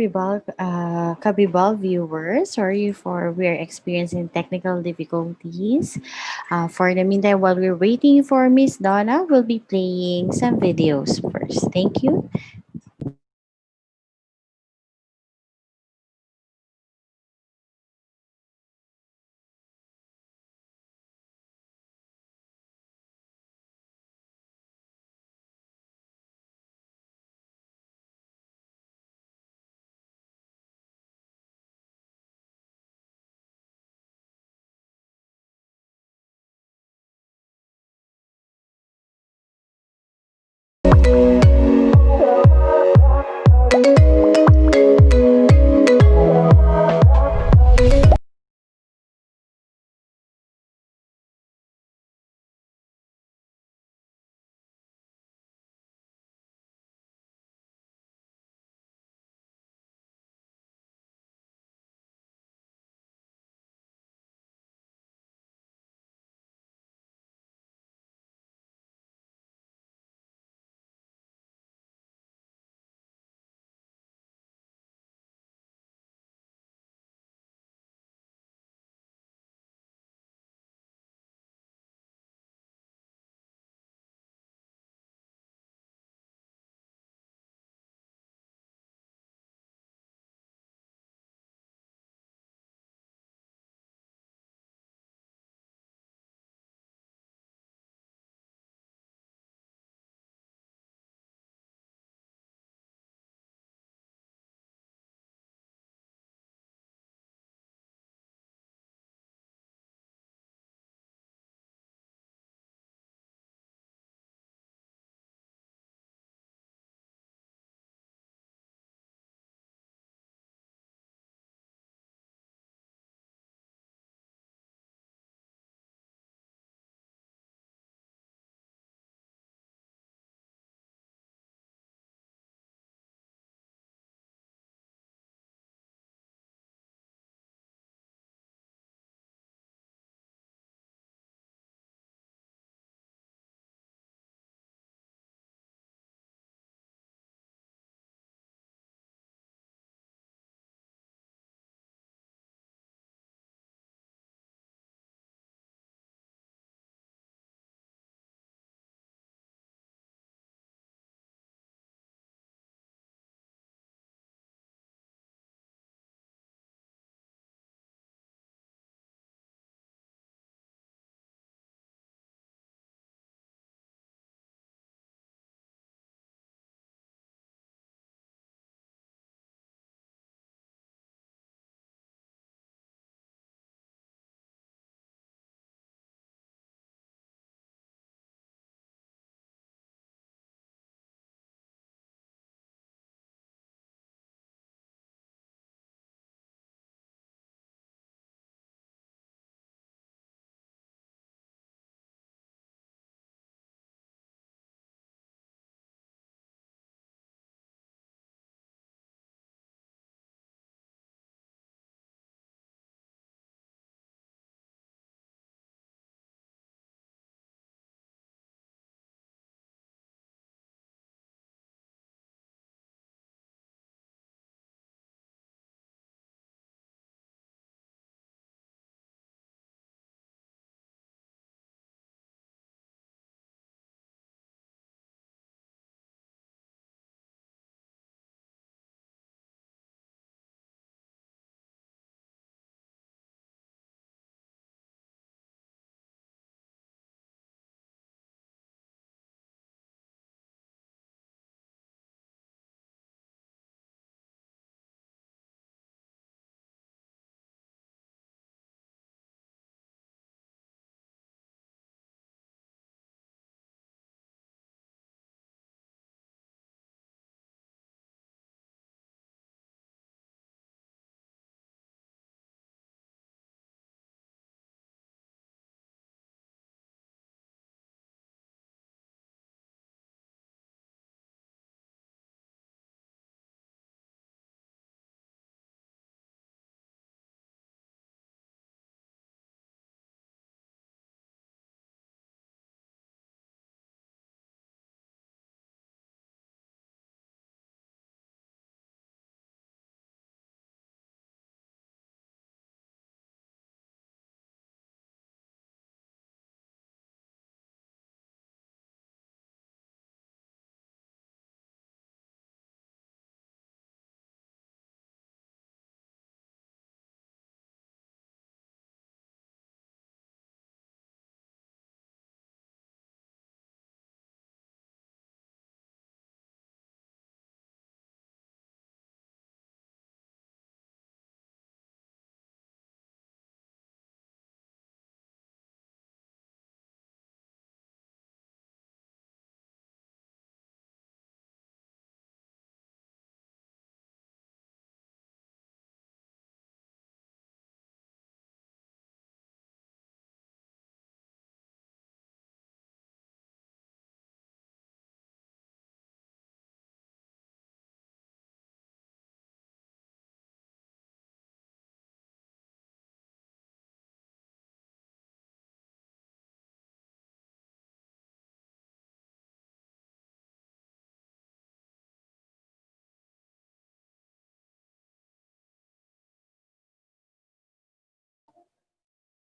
Kabibal viewers, sorry for we're experiencing technical difficulties. For the meantime, while we're waiting for Miss Donna, we'll be playing some videos first. Thank you.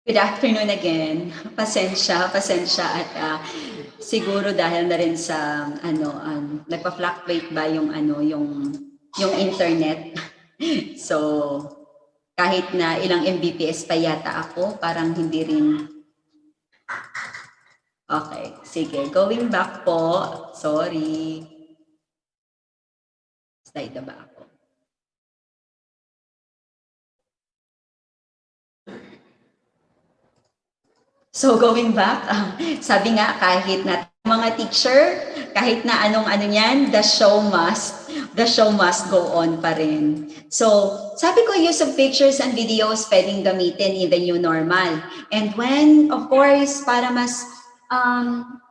Good afternoon again. Pasensya at siguro dahil na rin sa nagpa-fluctuate ba yung yung internet. So kahit na ilang Mbps pa yata ako, parang hindi rin. Okay, sige. Going back po. Sorry. Slide na ba ako? So going back, sabi nga kahit na mga teacher, kahit na anong-ano yan, the show must go on pa rin. So sabi ko, use of pictures and videos pwedeng gamitin in the new normal. And when, of course, para mas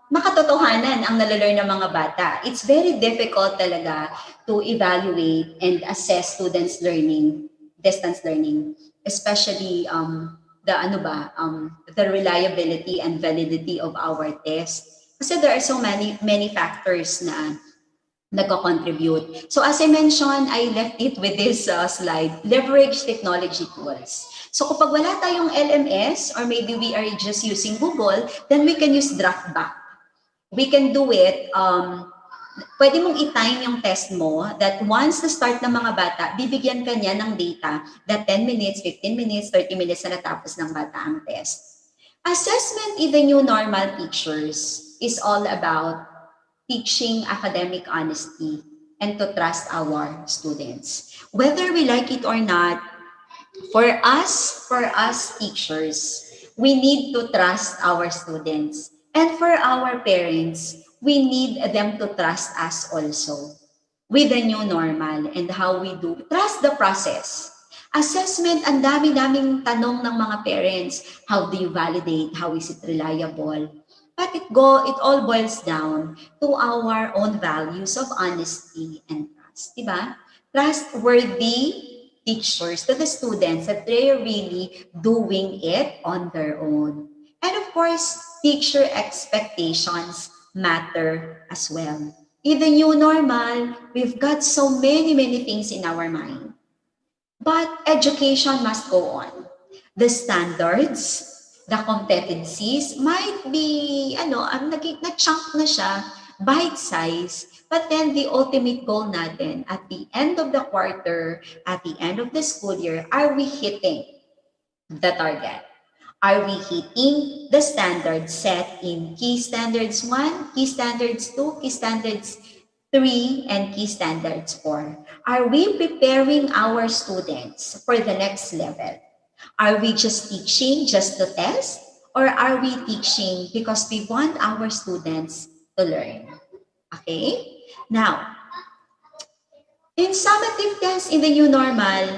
makatotohanan ang nalalearn ng mga bata, it's very difficult talaga to evaluate and assess students' learning, distance learning, especially the reliability and validity of our test. Kasi there are so many factors na nagko-contribute. So as I mentioned, I left it with this slide, leverage technology tools. So kapag wala tayong LMS or maybe we are just using Google, then we can use Dropbox. We can do it, pwede mong i-time yung test mo that once na start ng mga bata, bibigyan ka niya ng data that 10 minutes, 15 minutes, 30 minutes na natapos ng bata ang test. Assessment in the new normal teachers is all about teaching academic honesty and to trust our students. Whether we like it or not, for us teachers, we need to trust our students. And for our parents, we need them to trust us also with the new normal and how we do. Trust the process. Assessment, ang dami-daming tanong ng mga parents. How do you validate? How is it reliable? But it all boils down to our own values of honesty and trust. Diba? Trustworthy teachers to the students that they're really doing it on their own. And of course, teacher expectations matter as well. In the new normal, we've got so many things in our mind. But education must go on. The standards, the competencies might be, na-chunk na siya, bite-size, but then the ultimate goal natin at the end of the quarter, at the end of the school year, are we hitting the target? Are we hitting the standards set in Key Standards 1, Key Standards 2, Key Standards 3, and Key Standards 4? Are we preparing our students for the next level? Are we just teaching just to test? Or are we teaching because we want our students to learn? Okay? Now, in summative tests in the new normal,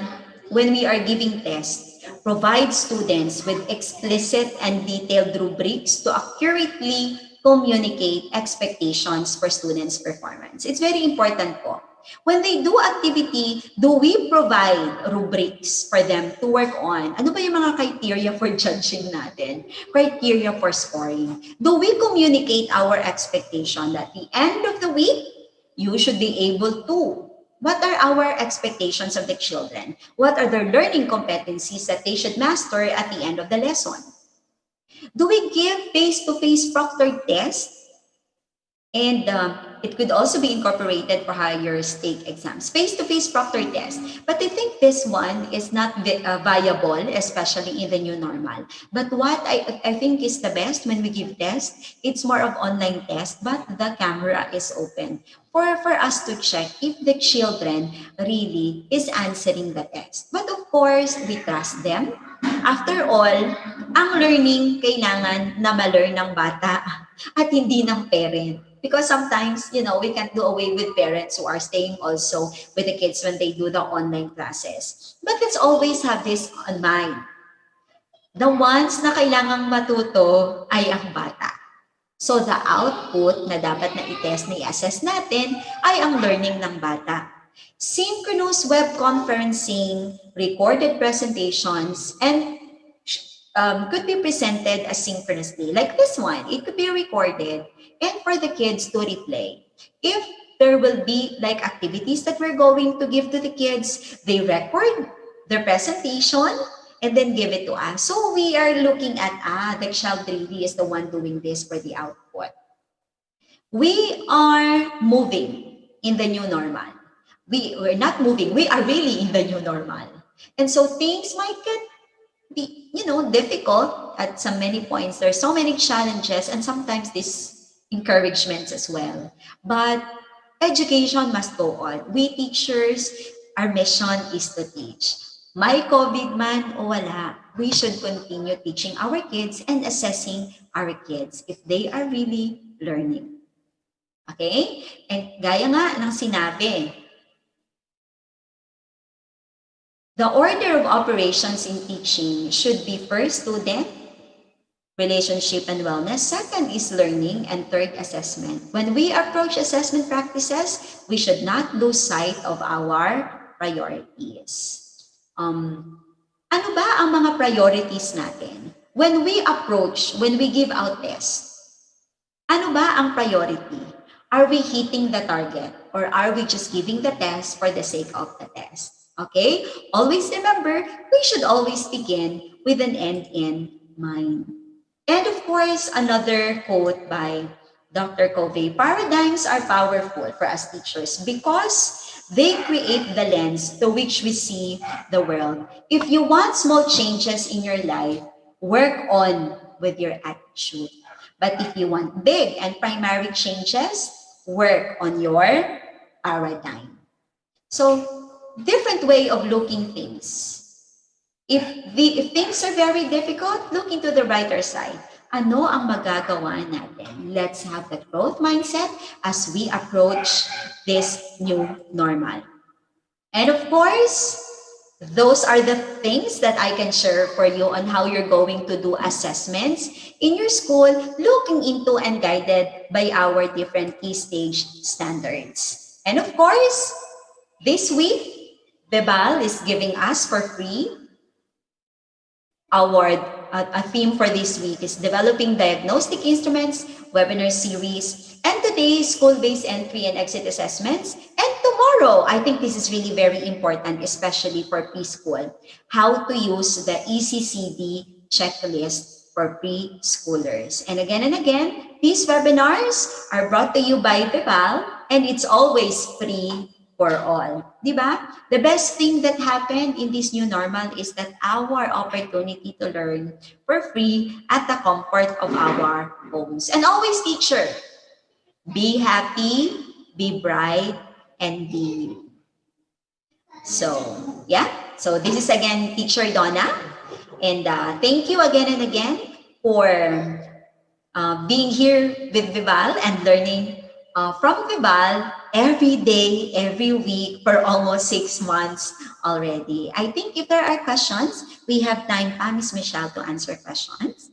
when we are giving tests, provide students with explicit and detailed rubrics to accurately communicate expectations for students' performance. It's very important po. When they do activity, do we provide rubrics for them to work on? Ano ba yung mga criteria for judging natin? Criteria for scoring. Do we communicate our expectation that at the end of the week, you should be able to? What are our expectations of the children? What are their learning competencies that they should master at the end of the lesson? Do we give face-to-face proctored tests? And it could also be incorporated for higher stake exams. Face-to-face proctored test. But I think this one is not viable, especially in the new normal. But what I think is the best when we give tests, it's more of online test, but the camera is open. For us to check if the children really is answering the test. But of course, we trust them. After all, ang learning kailangan na ma-learn ng bata at hindi ng parent. Because sometimes, we can't do away with parents who are staying also with the kids when they do the online classes. But let's always have this in mind. The ones na kailangang matuto ay ang bata. So the output na dapat na i-test na i-assess natin ay ang learning ng bata. Synchronous web conferencing, recorded presentations, and could be presented asynchronously. Like this one, it could be recorded and for the kids to replay. If there will be like activities that we're going to give to the kids, they record their presentation and then give it to us. So we are looking at, the child really is the one doing this for the output. We are moving in the new normal. We're not moving, we are really in the new normal. And so things might get be, difficult at some many points. There's so many challenges and sometimes these encouragements as well. But education must go on. We teachers, our mission is to teach. May COVID man o wala, we should continue teaching our kids and assessing our kids if they are really learning. Okay? And gaya nga ng sinabi, the order of operations in teaching should be first student, relationship and wellness. Second is learning. And third, assessment. When we approach assessment practices, we should not lose sight of our priorities. Ano ba ang mga priorities natin? When we give out tests, ano ba ang priority? Are we hitting the target or are we just giving the test for the sake of the test? Okay? Always remember, we should always begin with an end in mind. And of course, another quote by Dr. Covey, paradigms are powerful for us teachers because they create the lens to which we see the world. If you want small changes in your life, work on with your attitude. But if you want big and primary changes, work on your paradigm. So, different way of looking things. If things are very difficult, look into the brighter side. Ano ang magagawa natin? Let's have that growth mindset as we approach this new normal. And of course, those are the things that I can share for you on how you're going to do assessments in your school, looking into and guided by our different key stage standards. And of course, this week, Vibal is giving us for free award. A theme for this week is Developing Diagnostic Instruments webinar series, and today school-based entry and exit assessments, and tomorrow, I think this is really very important, especially for preschool, how to use the ECCD checklist for preschoolers. And again, these webinars are brought to you by Vibal, and it's always free for all. Diba? The best thing that happened in this new normal is that our opportunity to learn for free at the comfort of our homes. And always, teacher, be happy, be bright, and be you. So, yeah. So this is again Teacher Donna. And thank you again and again for being here with Vibal and learning from Vibal every day, every week for almost 6 months already. I think if there are questions, we have time pa, Miss Michelle, to answer questions.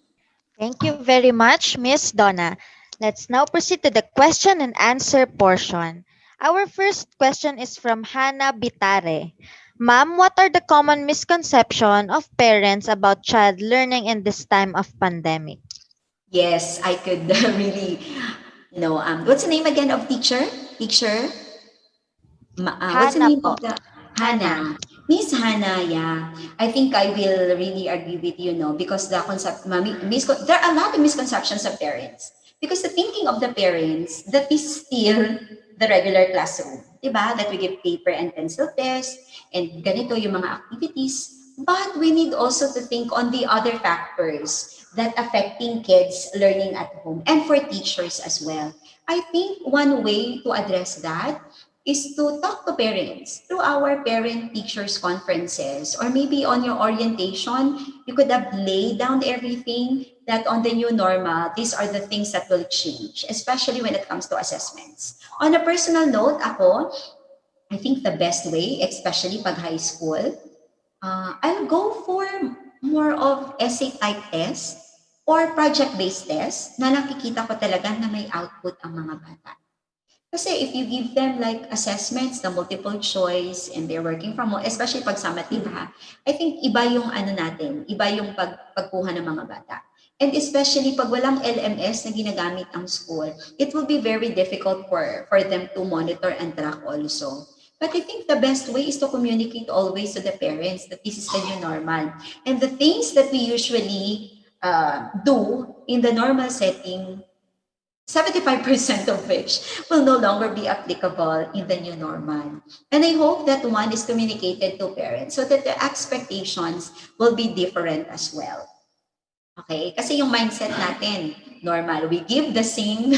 Thank you very much, Miss Donna. Let's now proceed to the question and answer portion. Our first question is from Hannah Bitare. Ma'am, what are the common misconceptions of parents about child learning in this time of pandemic? Yes, I could really, what's the name again of teacher? Teacher? What's the Hannah name po. of the? Hannah. Miss Hannah, yeah. I think I will really agree with you, because the concept, there are a lot of misconceptions of parents. Because the thinking of the parents, that is still the regular classroom. Diba? That we give paper and pencil tests, and ganito yung mga activities. But we need also to think on the other factors that affecting kids learning at home and for teachers as well. I think one way to address that is to talk to parents through our parent-teachers conferences, or maybe on your orientation, you could have laid down everything that on the new normal, these are the things that will change, especially when it comes to assessments. On a personal note, I think the best way, especially pag high school, I'll go for more of essay-type tests or project-based tests na nakikita ko talaga na may output ang mga bata. Kasi if you give them like assessments na multiple choice and they're working from home, especially pag summative I think iba yung iba yung pagkuha ng mga bata. And especially pag walang LMS na ginagamit ang school, it will be very difficult for them to monitor and track also. But I think the best way is to communicate always to the parents that this is the new normal. And the things that we usually do in the normal setting, 75% of which will no longer be applicable in the new normal. And I hope that one is communicated to parents so that the expectations will be different as well. Okay? Kasi yung mindset natin, normal. We give the same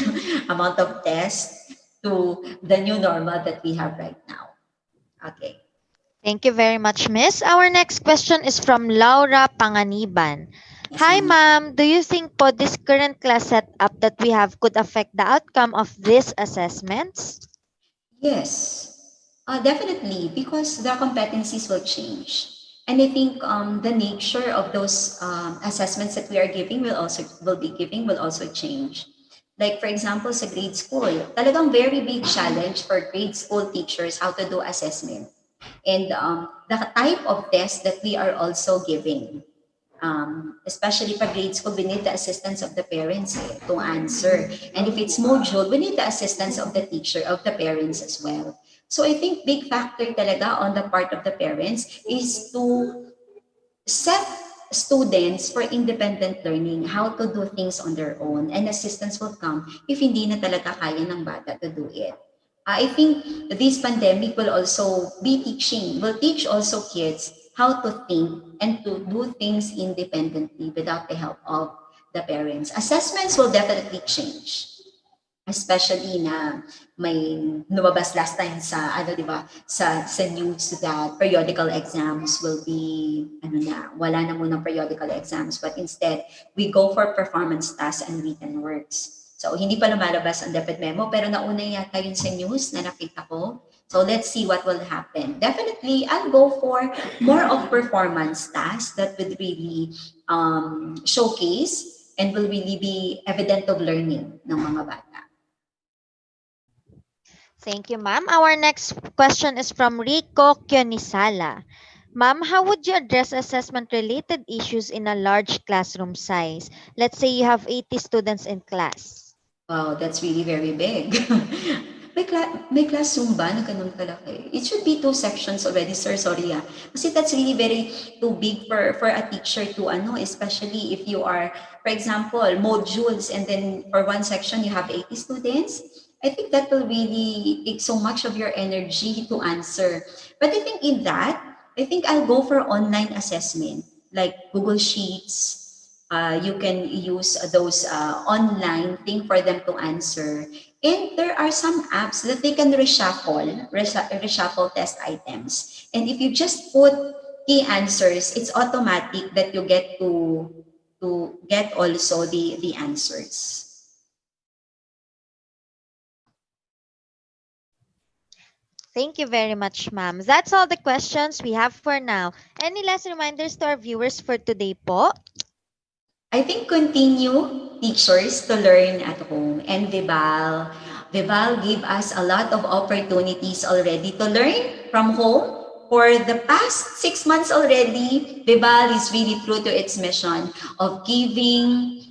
amount of tests to the new normal that we have right now. Okay. Thank you very much, Miss. Our next question is from Laura Panganiban. Yes, Hi, ma'am. ma'am. Do you think po this current class setup that we have could affect the outcome of these assessments? Yes, definitely, because the competencies will change. And I think the nature of those assessments that we are giving will also change. Like for example, sa grade school, talagang very big challenge for grade school teachers how to do assessment. And the type of test that we are also giving. Especially for grade school, we need the assistance of the parents to answer. And if it's module, we need the assistance of the teacher, of the parents as well. So I think big factor talaga on the part of the parents is to set students for independent learning, how to do things on their own, and assistance will come if hindi na talaga kaya ng bata to do it. I think this pandemic will also will teach also kids how to think and to do things independently without the help of the parents. Assessments will definitely change. Especially na may lumabas last time sa di ba sa news that periodical exams will be wala na munang periodical exams, but instead we go for performance tasks and written works. So hindi pa lumalabas ang DepEd memo, pero nauna yata yun sa news na nakita ko. So let's see what will happen. Definitely, I'll go for more of performance tasks that would really showcase and will really be evident of learning ng mga bata. Thank you, ma'am. Our next question is from Rico Kyonisala. Ma'am, how would you address assessment-related issues in a large classroom size? Let's say you have 80 students in class. Wow, that's really very big. May classroom ba na ganun kalaki? It should be 2 sections already, sir. Sorry Kasi that's really very too big for a teacher to especially if you are, for example, modules and then for one section you have 80 students. I think that will really take so much of your energy to answer. But I think in that, I think I'll go for online assessment, like Google Sheets. You can use those online thing for them to answer. And there are some apps that they can reshuffle test items. And if you just put key answers, it's automatic that you get to get also the answers. Thank you very much, ma'am. That's all the questions we have for now. Any last reminders to our viewers for today po? I think continue teachers to learn at home. And Vibal gave us a lot of opportunities already to learn from home. For the past 6 months already, Vibal is really true to its mission of giving,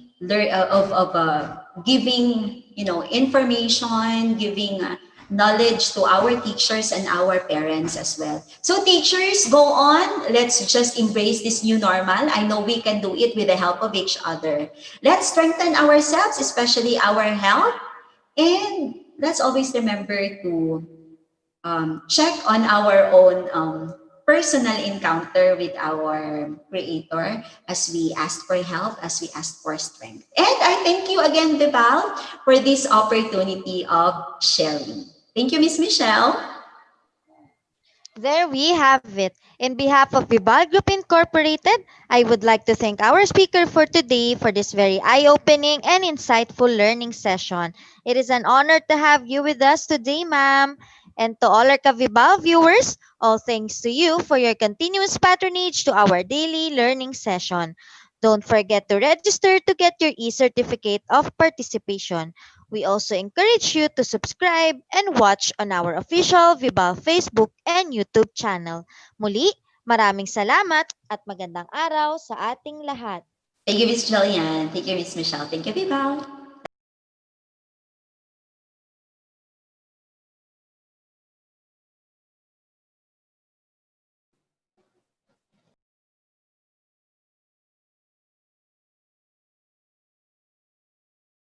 giving information, giving knowledge to our teachers and our parents as well. So teachers, go on. Let's just embrace this new normal. I know we can do it with the help of each other. Let's strengthen ourselves, especially our health. And let's always remember to check on our own personal encounter with our Creator as we ask for help, as we ask for strength. And I thank you again, Vibal, for this opportunity of sharing. Thank you, Miss Michelle. There we have it. In behalf of Vibal Group Incorporated, I would like to thank our speaker for today for this very eye-opening and insightful learning session. It is an honor to have you with us today, ma'am. And to all our Ka-Vibal viewers, all thanks to you for your continuous patronage to our daily learning session. Don't forget to register to get your e-certificate of participation. We also encourage you to subscribe and watch on our official Vibal Facebook and YouTube channel. Muli, maraming salamat at magandang araw sa ating lahat. Thank you, Miss Jillian. Thank you, Miss Michelle. Thank you, Vibal.